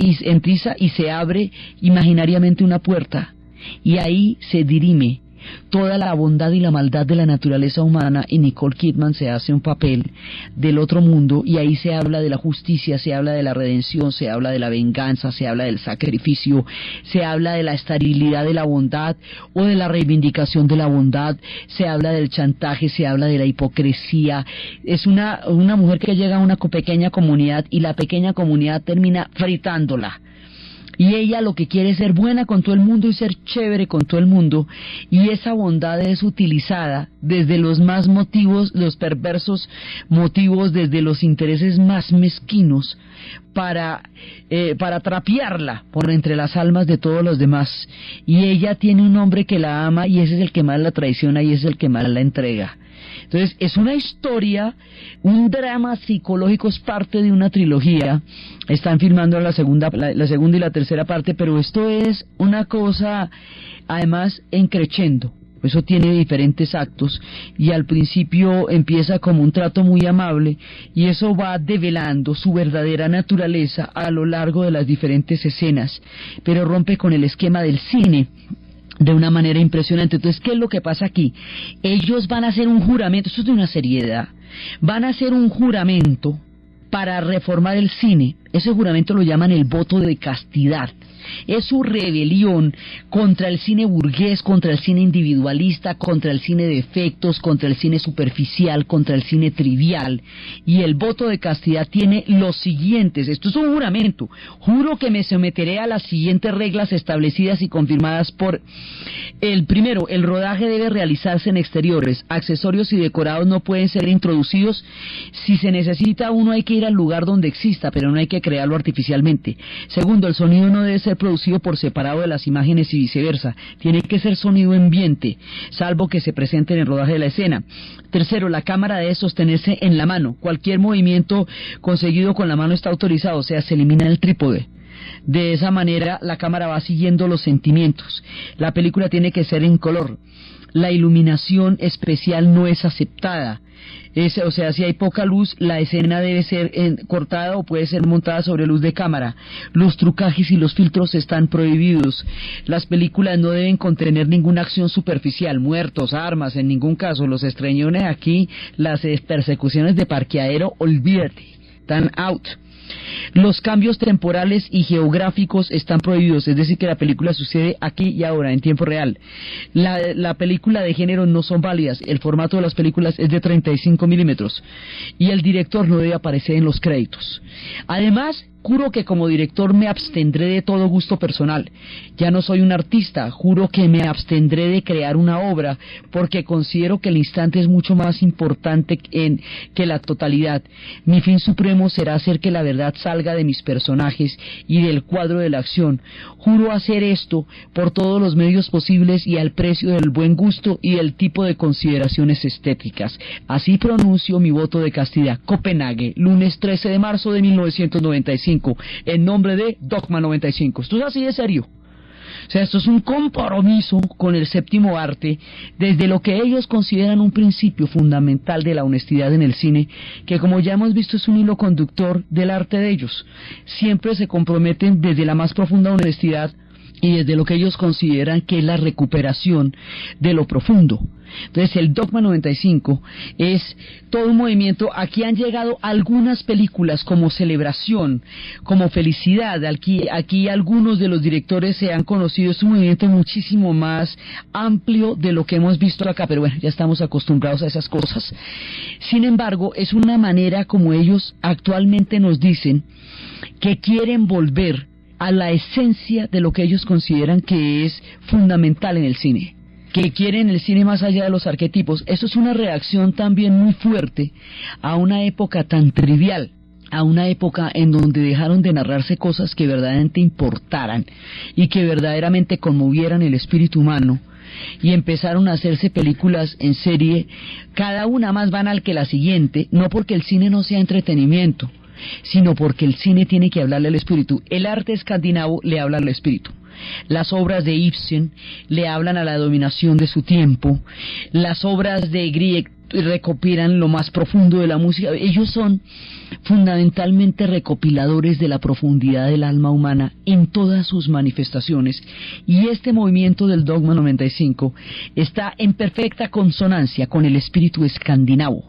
y se abre imaginariamente una puerta, y ahí se dirime toda la bondad y la maldad de la naturaleza humana, y Nicole Kidman se hace un papel del otro mundo, y ahí se habla de la justicia, se habla de la redención, se habla de la venganza, se habla del sacrificio, se habla de la esterilidad de la bondad o de la reivindicación de la bondad, se habla del chantaje, se habla de la hipocresía. Es una mujer que llega a una pequeña comunidad, y la pequeña comunidad termina fritándola. Y ella lo que quiere es ser buena con todo el mundo y ser chévere con todo el mundo, y esa bondad es utilizada desde los más motivos, los perversos motivos, desde los intereses más mezquinos, para trapearla por entre las almas de todos los demás. Y ella tiene un hombre que la ama, y ese es el que más la traiciona y ese es el que más la entrega. Entonces es una historia, un drama psicológico, es parte de una trilogía. Están filmando la segunda y la tercera parte, pero esto es una cosa además en crescendo. Eso tiene diferentes actos y al principio empieza como un trato muy amable y eso va develando su verdadera naturaleza a lo largo de las diferentes escenas, pero rompe con el esquema del cine de una manera impresionante. Entonces, ¿qué es lo que pasa aquí? Ellos van a hacer un juramento, esto es de una seriedad, van a hacer un juramento para reformar el cine. Ese juramento lo llaman el voto de castidad. Es su rebelión contra el cine burgués, contra el cine individualista, contra el cine de efectos, contra el cine superficial, contra el cine trivial. Y el voto de castidad tiene los siguientes. Esto es un juramento. Juro que me someteré a las siguientes reglas establecidas y confirmadas por el primero. El rodaje debe realizarse en exteriores. Accesorios y decorados no pueden ser introducidos. Si se necesita uno hay que ir al lugar donde exista, pero no hay que crearlo artificialmente. Segundo, el sonido no debe ser producido por separado de las imágenes y viceversa. Tiene que ser sonido ambiente, salvo que se presente en el rodaje de la escena. Tercero, la cámara debe sostenerse en la mano. Cualquier movimiento conseguido con la mano está autorizado, o sea, se elimina el trípode. De esa manera la cámara va siguiendo los sentimientos. La película tiene que ser en color. La iluminación especial no es aceptada. O sea, si hay poca luz, la escena debe ser cortada o puede ser montada sobre luz de cámara. Los trucajes y los filtros están prohibidos. Las películas no deben contener ninguna acción superficial, muertos, armas, en ningún caso. Los estreñones aquí, las persecuciones de parqueadero, olvídate, están out. Los cambios temporales y geográficos están prohibidos, es decir, que la película sucede aquí y ahora, en tiempo real. La película de género no son válidas, el formato de las películas es de 35 milímetros y el director no debe aparecer en los créditos. Además, juro que como director me abstendré de todo gusto personal. Ya no soy un artista, juro que me abstendré de crear una obra porque considero que el instante es mucho más importante que la totalidad. Mi fin supremo será hacer que la verdad salga de mis personajes y del cuadro de la acción. Juro hacer esto por todos los medios posibles y al precio del buen gusto y del tipo de consideraciones estéticas. Así pronuncio mi voto de castidad. Copenhague, lunes 13 de marzo de 1995. En nombre de Dogma 95. Esto es así de serio. O sea, esto es un compromiso con el séptimo arte, desde lo que ellos consideran un principio fundamental de la honestidad en el cine, que como ya hemos visto es un hilo conductor del arte de ellos. Siempre se comprometen desde la más profunda honestidad y desde lo que ellos consideran que es la recuperación de lo profundo. Entonces el Dogma 95 es todo un movimiento. Aquí han llegado algunas películas como Celebración, como Felicidad. Aquí algunos de los directores se han conocido. Es un movimiento muchísimo más amplio de lo que hemos visto acá, pero bueno, ya estamos acostumbrados a esas cosas. Sin embargo, es una manera como ellos actualmente nos dicen que quieren volver a la esencia de lo que ellos consideran que es fundamental en el cine, que quieren el cine más allá de los arquetipos. Eso es una reacción también muy fuerte a una época tan trivial, a una época en donde dejaron de narrarse cosas que verdaderamente importaran y que verdaderamente conmovieran el espíritu humano, y empezaron a hacerse películas en serie, cada una más banal que la siguiente, no porque el cine no sea entretenimiento, sino porque el cine tiene que hablarle al espíritu. El arte escandinavo le habla al espíritu. Las obras de Ibsen le hablan a la dominación de su tiempo. Las obras de Grieg recopilan lo más profundo de la música. Ellos son fundamentalmente recopiladores de la profundidad del alma humana en todas sus manifestaciones, y este movimiento del Dogma 95 está en perfecta consonancia con el espíritu escandinavo.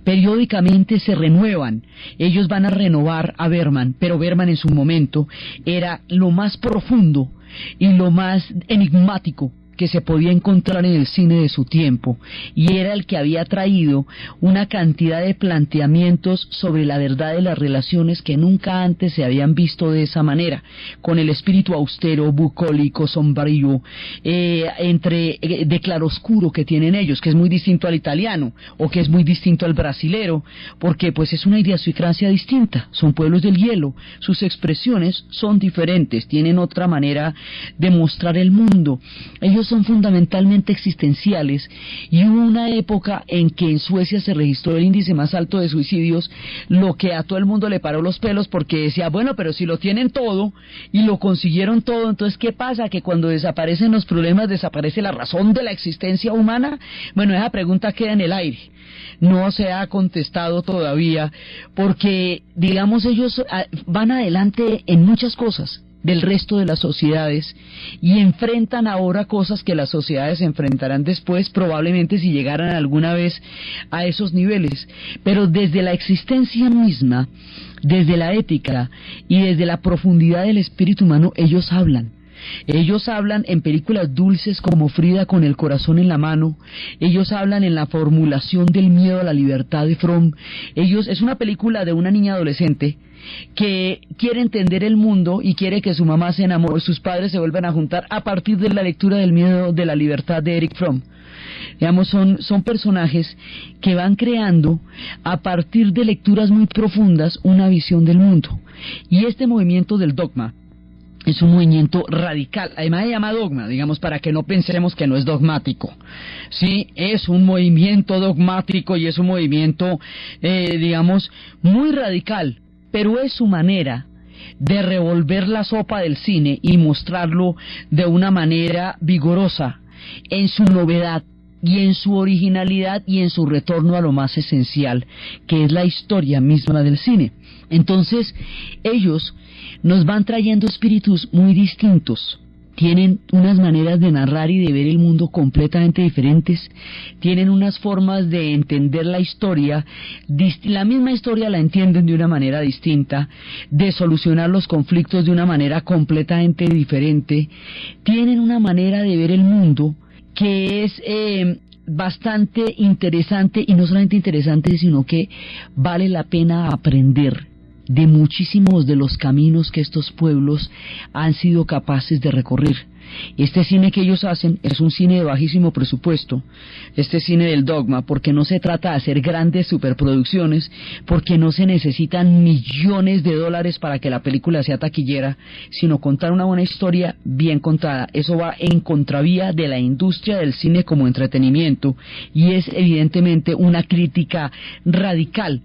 Periódicamente se renuevan. Ellos van a renovar a Bergman, pero Bergman en su momento era lo más profundo y lo más enigmático que se podía encontrar en el cine de su tiempo, y era el que había traído una cantidad de planteamientos sobre la verdad de las relaciones que nunca antes se habían visto de esa manera, con el espíritu austero, bucólico, sombrío, de claroscuro que tienen ellos, que es muy distinto al italiano, o que es muy distinto al brasilero, porque pues es una idiosincrasia distinta, son pueblos del hielo, sus expresiones son diferentes, tienen otra manera de mostrar el mundo. Ellos son fundamentalmente existenciales, y hubo una época en que en Suecia se registró el índice más alto de suicidios, lo que a todo el mundo le paró los pelos, porque decía, bueno, pero si lo tienen todo y lo consiguieron todo, entonces ¿qué pasa? Que cuando desaparecen los problemas desaparece la razón de la existencia humana. Bueno, esa pregunta queda en el aire, no se ha contestado todavía, porque digamos ellos van adelante en muchas cosas del resto de las sociedades y enfrentan ahora cosas que las sociedades enfrentarán después, probablemente si llegaran alguna vez a esos niveles, pero desde la existencia misma, desde la ética y desde la profundidad del espíritu humano, ellos hablan. Ellos hablan en películas dulces como Frida con el corazón en la mano. Ellos hablan en la formulación del miedo a la libertad de Fromm. Es una película de una niña adolescente que quiere entender el mundo y quiere que su mamá se enamore, sus padres se vuelvan a juntar a partir de la lectura del miedo de la libertad de Erich Fromm. Digamos, son personajes que van creando a partir de lecturas muy profundas una visión del mundo. Y este movimiento del dogma es un movimiento radical, además se llama dogma, digamos, para que no pensemos que no es dogmático. Sí, es un movimiento dogmático y es un movimiento, digamos, muy radical, pero es su manera de revolver la sopa del cine y mostrarlo de una manera vigorosa, en su novedad y en su originalidad y en su retorno a lo más esencial, que es la historia misma del cine. Entonces, ellos nos van trayendo espíritus muy distintos, tienen unas maneras de narrar y de ver el mundo completamente diferentes, tienen unas formas de entender la historia, la misma historia la entienden de una manera distinta, de solucionar los conflictos de una manera completamente diferente, tienen una manera de ver el mundo que es bastante interesante, y no solamente interesante, sino que vale la pena aprender de muchísimos de los caminos que estos pueblos han sido capaces de recorrer. Este cine que ellos hacen es un cine de bajísimo presupuesto, este cine del dogma, porque no se trata de hacer grandes superproducciones, porque no se necesitan millones de dólares para que la película sea taquillera, sino contar una buena historia bien contada. Eso va en contravía de la industria del cine como entretenimiento, y es evidentemente una crítica radical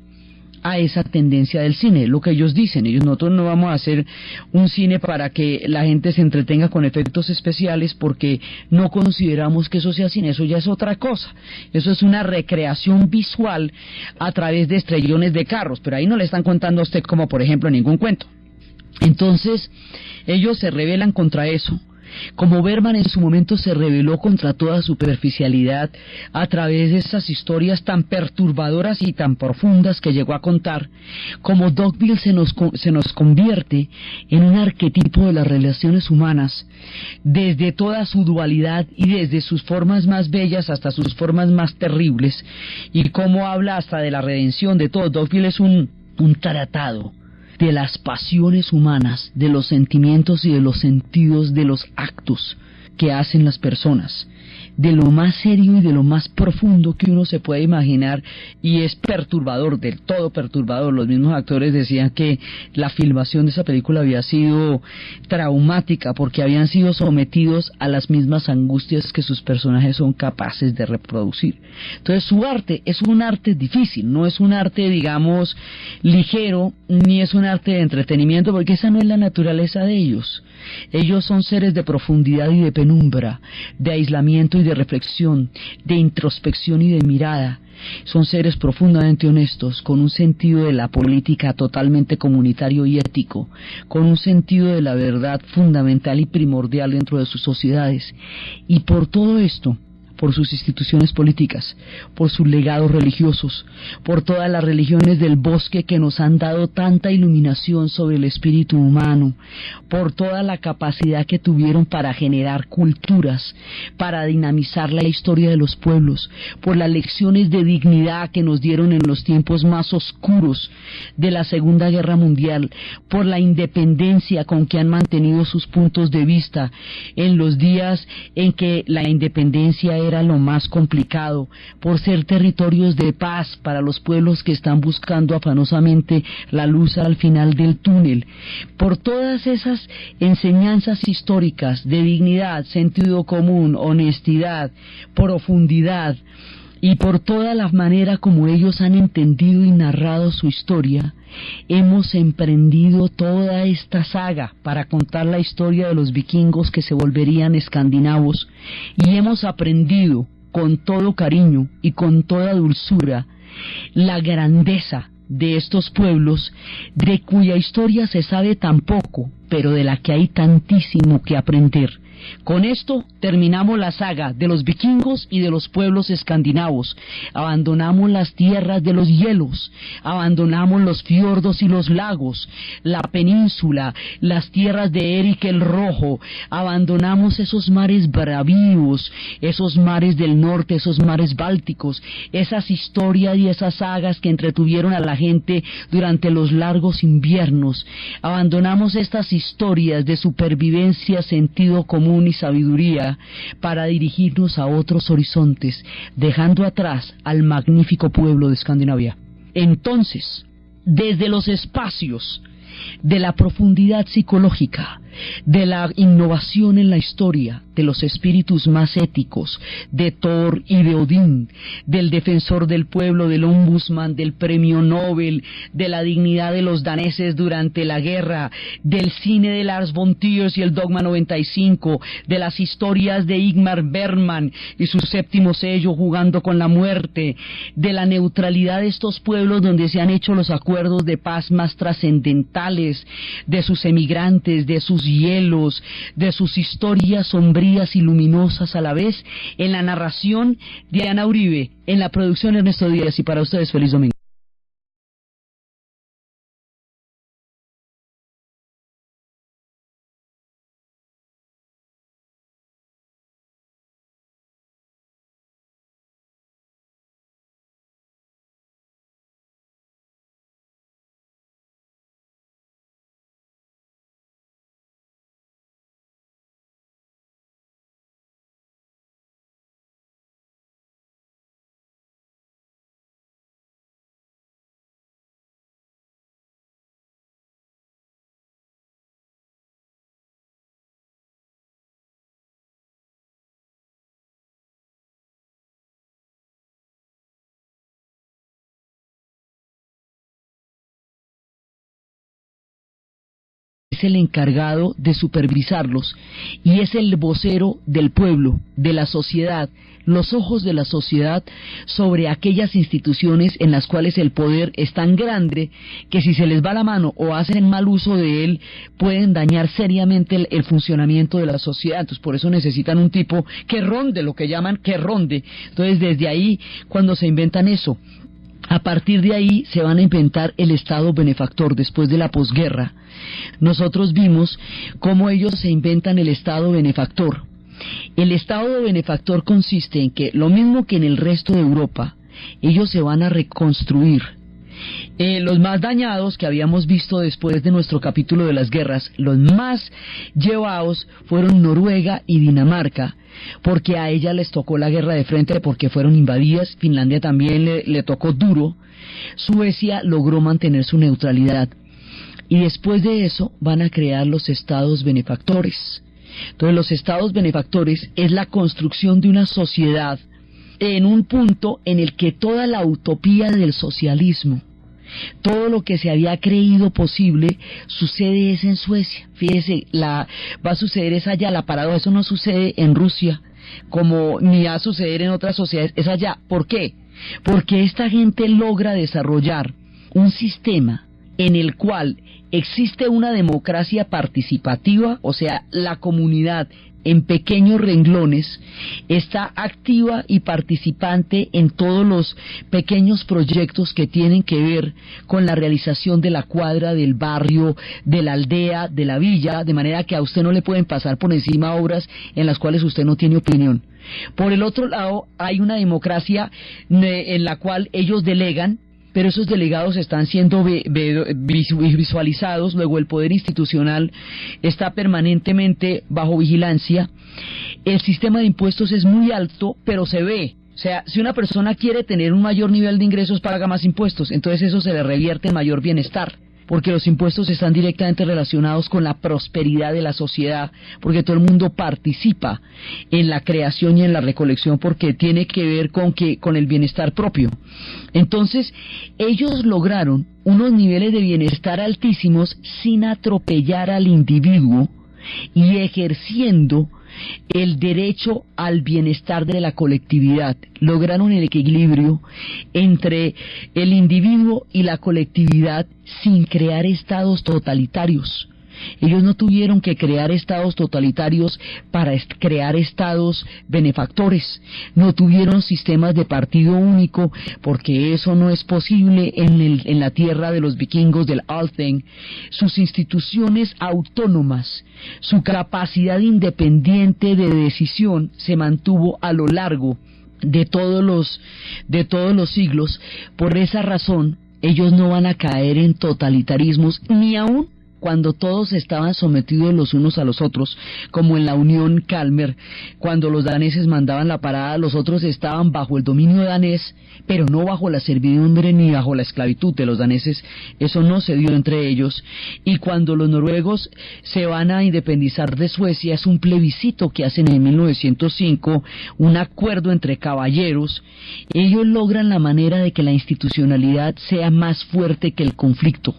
a esa tendencia del cine, lo que ellos dicen. Nosotros no vamos a hacer un cine para que la gente se entretenga con efectos especiales, porque no consideramos que eso sea cine, eso ya es otra cosa, eso es una recreación visual a través de estrellones de carros, pero ahí no le están contando a usted como por ejemplo ningún cuento. Entonces ellos se rebelan contra eso, como Bergman en su momento se rebeló contra toda superficialidad a través de esas historias tan perturbadoras y tan profundas que llegó a contar, como Dogville se nos convierte en un arquetipo de las relaciones humanas, desde toda su dualidad y desde sus formas más bellas hasta sus formas más terribles, y cómo habla hasta de la redención de todo. Dogville es un tratado de las pasiones humanas, de los sentimientos y de los sentidos de los actos que hacen las personas, de lo más serio y de lo más profundo que uno se puede imaginar, y es perturbador, del todo perturbador. Los mismos actores decían que la filmación de esa película había sido traumática, porque habían sido sometidos a las mismas angustias que sus personajes son capaces de reproducir. Entonces su arte es un arte difícil, no es un arte, digamos, ligero, ni es un arte de entretenimiento, porque esa no es la naturaleza de ellos. Ellos son seres de profundidad y de penumbra, de aislamiento y de reflexión, de introspección y de mirada. Son seres profundamente honestos, con un sentido de la política totalmente comunitario y ético, con un sentido de la verdad fundamental y primordial dentro de sus sociedades. Y por todo esto, por sus instituciones políticas, por sus legados religiosos, por todas las religiones del bosque que nos han dado tanta iluminación sobre el espíritu humano, por toda la capacidad que tuvieron para generar culturas, para dinamizar la historia de los pueblos, por las lecciones de dignidad que nos dieron en los tiempos más oscuros de la Segunda Guerra Mundial, por la independencia con que han mantenido sus puntos de vista en los días en que la independencia era lo más complicado, por ser territorios de paz para los pueblos que están buscando afanosamente la luz al final del túnel, por todas esas enseñanzas históricas de dignidad, sentido común, honestidad, profundidad, y por toda la manera como ellos han entendido y narrado su historia, hemos emprendido toda esta saga para contar la historia de los vikingos que se volverían escandinavos, y hemos aprendido con todo cariño y con toda dulzura la grandeza de estos pueblos, de cuya historia se sabe tan poco, pero de la que hay tantísimo que aprender. Con esto terminamos la saga de los vikingos y de los pueblos escandinavos. Abandonamos las tierras de los hielos, abandonamos los fiordos y los lagos, la península, las tierras de Eric el Rojo, abandonamos esos mares bravíos, esos mares del norte, esos mares bálticos, esas historias y esas sagas que entretuvieron a la gente durante los largos inviernos. Abandonamos estas historias de supervivencia, sentido común y sabiduría para dirigirnos a otros horizontes, dejando atrás al magnífico pueblo de Escandinavia. Entonces, desde los espacios de la profundidad psicológica, de la innovación en la historia, de los espíritus más éticos, de Thor y de Odín, del defensor del pueblo, del ombudsman, del premio Nobel, de la dignidad de los daneses durante la guerra, del cine de Lars von Trier y el Dogma 95, de las historias de Ingmar Bergman y su séptimo sello jugando con la muerte, de la neutralidad de estos pueblos donde se han hecho los acuerdos de paz más trascendentales, de sus emigrantes, de sus hielos, de sus historias sombrías y luminosas a la vez, en la narración de Ana Uribe, en la producción Ernesto Díaz, y para ustedes feliz domingo. Es el encargado de supervisarlos y es el vocero del pueblo, de la sociedad, los ojos de la sociedad sobre aquellas instituciones en las cuales el poder es tan grande que si se les va la mano o hacen mal uso de él pueden dañar seriamente el funcionamiento de la sociedad. Entonces por eso necesitan un tipo que ronde, lo que llaman que ronde. Entonces desde ahí, cuando se inventan eso, a partir de ahí se van a inventar el Estado benefactor después de la posguerra. Nosotros vimos cómo ellos se inventan el Estado benefactor. El Estado benefactor consiste en que, lo mismo que en el resto de Europa, ellos se van a reconstruir. Los más dañados que habíamos visto después de nuestro capítulo de las guerras, los más llevados fueron Noruega y Dinamarca, porque a ella les tocó la guerra de frente porque fueron invadidas. Finlandia también le tocó duro. Suecia logró mantener su neutralidad y después de eso van a crear los estados benefactores. Entonces los estados benefactores es la construcción de una sociedad en un punto en el que toda la utopía del socialismo, todo lo que se había creído posible, sucede es en Suecia. Fíjese, va a suceder es allá, la paradoja. Eso no sucede en Rusia, como ni va a suceder en otras sociedades, es allá. ¿Por qué? Porque esta gente logra desarrollar un sistema en el cual existe una democracia participativa, o sea, la comunidad en pequeños renglones está activa y participante en todos los pequeños proyectos que tienen que ver con la realización de la cuadra, del barrio, de la aldea, de la villa, de manera que a usted no le pueden pasar por encima obras en las cuales usted no tiene opinión. Por el otro lado, hay una democracia en la cual ellos delegan pero esos delegados están siendo visualizados. Luego el poder institucional está permanentemente bajo vigilancia. El sistema de impuestos es muy alto, pero se ve. O sea, si una persona quiere tener un mayor nivel de ingresos, paga más impuestos, entonces eso se le revierte en mayor bienestar, porque los impuestos están directamente relacionados con la prosperidad de la sociedad, porque todo el mundo participa en la creación y en la recolección, porque tiene que ver con el bienestar propio. Entonces, ellos lograron unos niveles de bienestar altísimos sin atropellar al individuo y ejerciendo el derecho al bienestar de la colectividad. Lograron el equilibrio entre el individuo y la colectividad sin crear estados totalitarios. Ellos no tuvieron que crear estados totalitarios para crear estados benefactores, no tuvieron sistemas de partido único, porque eso no es posible en la tierra de los vikingos del Althing. Sus instituciones autónomas, su capacidad independiente de decisión se mantuvo a lo largo de todos los siglos. Por esa razón, ellos no van a caer en totalitarismos, ni aún cuando todos estaban sometidos los unos a los otros, como en la Unión Kalmar, cuando los daneses mandaban la parada, los otros estaban bajo el dominio danés, pero no bajo la servidumbre ni bajo la esclavitud de los daneses. Eso no se dio entre ellos. Y cuando los noruegos se van a independizar de Suecia, es un plebiscito que hacen en 1905, un acuerdo entre caballeros. Ellos logran la manera de que la institucionalidad sea más fuerte que el conflicto.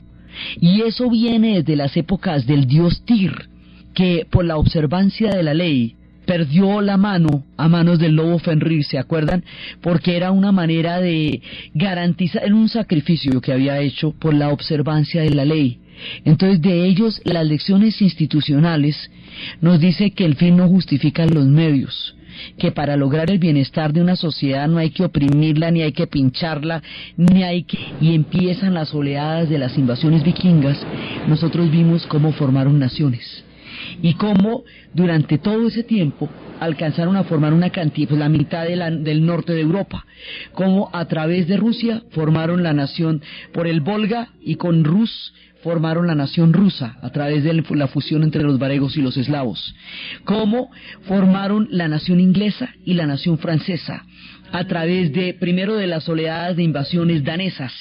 Y eso viene desde las épocas del dios Tyr, que por la observancia de la ley perdió la mano a manos del lobo Fenrir, ¿se acuerdan? Porque era una manera de garantizar, era un sacrificio que había hecho por la observancia de la ley. Entonces, de ellos, las lecciones institucionales nos dice que el fin no justifica los medios, que para lograr el bienestar de una sociedad no hay que oprimirla, ni hay que pincharla, y empiezan las oleadas de las invasiones vikingas. Nosotros vimos cómo formaron naciones y cómo durante todo ese tiempo alcanzaron a formar una cantidad, pues la mitad del norte de Europa, cómo a través de Rusia formaron la nación por el Volga, y con Rus formaron la nación rusa a través de la fusión entre los varegos y los eslavos, cómo formaron la nación inglesa y la nación francesa a través primero de las oleadas de invasiones danesas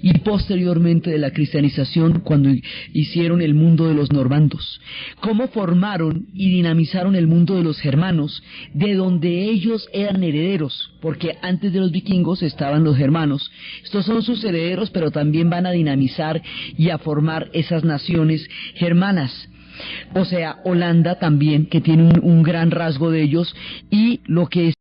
y posteriormente de la cristianización cuando hicieron el mundo de los normandos, cómo formaron y dinamizaron el mundo de los germanos, de donde ellos eran herederos, porque antes de los vikingos estaban los germanos. Estos son sus herederos, pero también van a dinamizar y a formar esas naciones germanas. O sea, Holanda también, que tiene un gran rasgo de ellos, y lo que es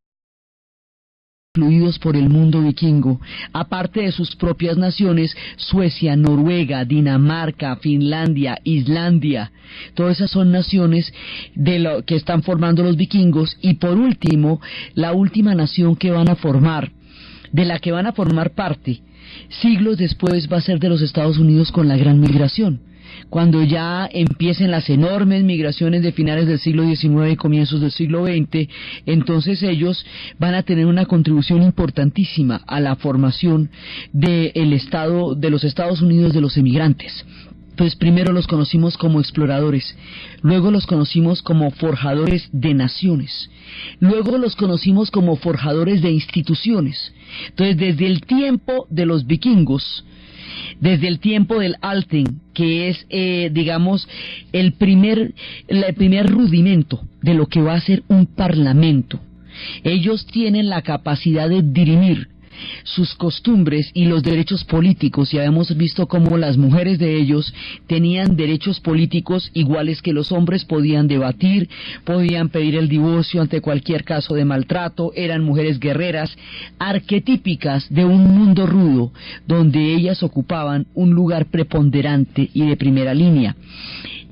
influidos por el mundo vikingo, aparte de sus propias naciones, Suecia, Noruega, Dinamarca, Finlandia, Islandia, todas esas son naciones que están formando los vikingos. Y por último, la última nación que van a formar, de la que van a formar parte siglos después, va a ser de los Estados Unidos con la gran migración. Cuando ya empiecen las enormes migraciones de finales del siglo XIX y comienzos del siglo XX, entonces ellos van a tener una contribución importantísima a la formación de los Estados Unidos de los emigrantes. Pues primero los conocimos como exploradores, luego los conocimos como forjadores de naciones, luego los conocimos como forjadores de instituciones. Entonces, desde el tiempo de los vikingos, desde el tiempo del Althing, que es, digamos, el primer rudimento de lo que va a ser un parlamento, ellos tienen la capacidad de dirimir sus costumbres y los derechos políticos, y habíamos visto cómo las mujeres de ellos tenían derechos políticos iguales que los hombres, podían debatir, podían pedir el divorcio ante cualquier caso de maltrato, eran mujeres guerreras, arquetípicas de un mundo rudo, donde ellas ocupaban un lugar preponderante y de primera línea.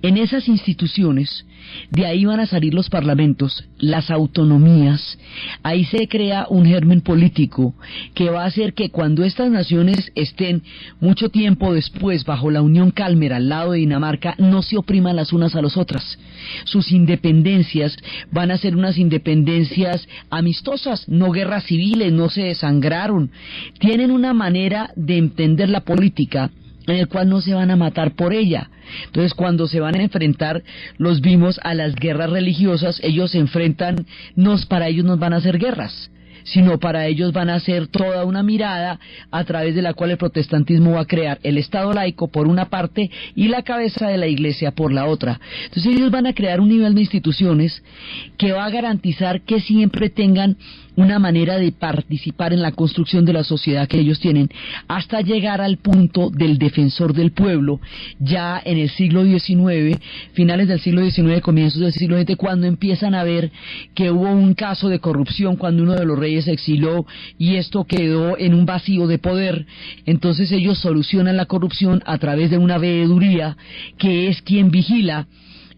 En esas instituciones, de ahí van a salir los parlamentos, las autonomías, ahí se crea un germen político que va a hacer que cuando estas naciones estén mucho tiempo después bajo la Unión Cálmera al lado de Dinamarca, no se opriman las unas a las otras. Sus independencias van a ser unas independencias amistosas, no guerras civiles, no se desangraron. Tienen una manera de entender la política en el cual no se van a matar por ella. Entonces, cuando se van a enfrentar, los vimos a las guerras religiosas, ellos se enfrentan, para ellos no van a hacer guerras, sino para ellos van a ser toda una mirada a través de la cual el protestantismo va a crear el Estado laico por una parte y la cabeza de la Iglesia por la otra. Entonces ellos van a crear un nivel de instituciones que va a garantizar que siempre tengan una manera de participar en la construcción de la sociedad que ellos tienen, hasta llegar al punto del defensor del pueblo, ya en el siglo XIX, finales del siglo XIX, comienzos del siglo XX, cuando empiezan a ver que hubo un caso de corrupción cuando uno de los reyes se exilió y esto quedó en un vacío de poder. Entonces ellos solucionan la corrupción a través de una veeduría que es quien vigila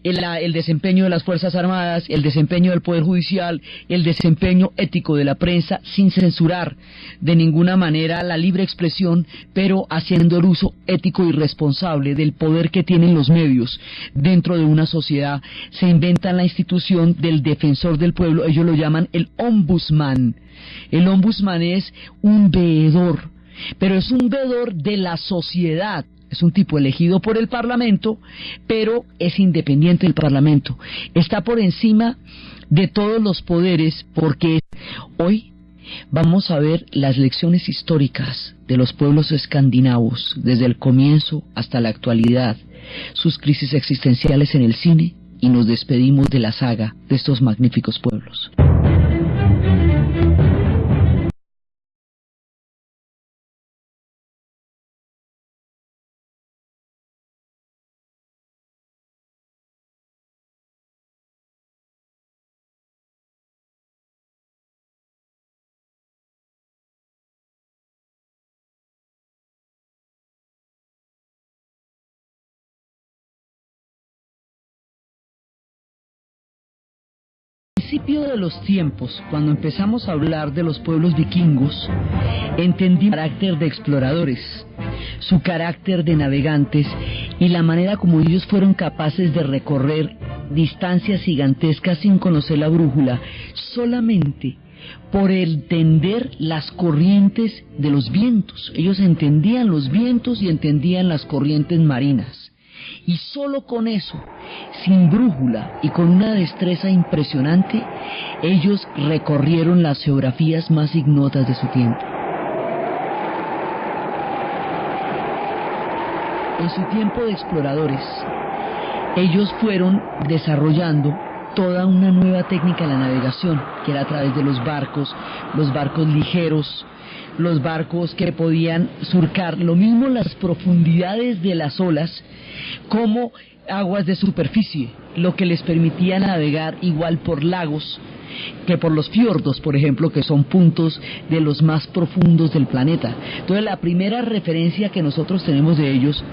el desempeño de las Fuerzas Armadas, el desempeño del Poder Judicial, el desempeño ético de la prensa, sin censurar de ninguna manera la libre expresión, pero haciendo el uso ético y responsable del poder que tienen los medios dentro de una sociedad. Se inventa la institución del defensor del pueblo, ellos lo llaman el ombudsman. El ombudsman es un veedor, pero es un veedor de la sociedad. Es un tipo elegido por el Parlamento, pero es independiente del Parlamento. Está por encima de todos los poderes, porque hoy vamos a ver las lecciones históricas de los pueblos escandinavos, desde el comienzo hasta la actualidad, sus crisis existenciales en el cine, y nos despedimos de la saga de estos magníficos pueblos. Al principio de los tiempos, cuando empezamos a hablar de los pueblos vikingos, entendí su carácter de exploradores, su carácter de navegantes y la manera como ellos fueron capaces de recorrer distancias gigantescas sin conocer la brújula, solamente por entender las corrientes de los vientos. Ellos entendían los vientos y entendían las corrientes marinas. Y solo con eso, sin brújula y con una destreza impresionante, ellos recorrieron las geografías más ignotas de su tiempo. En su tiempo de exploradores, ellos fueron desarrollando toda una nueva técnica de la navegación, que era a través de los barcos ligeros, los barcos que podían surcar lo mismo las profundidades de las olas como aguas de superficie, lo que les permitía navegar igual por lagos que por los fiordos, por ejemplo, que son puntos de los más profundos del planeta. Entonces la primera referencia que nosotros tenemos de ellos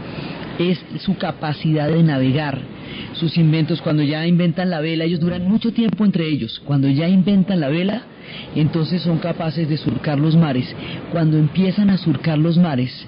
es su capacidad de navegar, sus inventos. Cuando ya inventan la vela, ellos duran mucho tiempo entre ellos. Cuando ya inventan la vela, entonces son capaces de surcar los mares. Cuando empiezan a surcar los mares,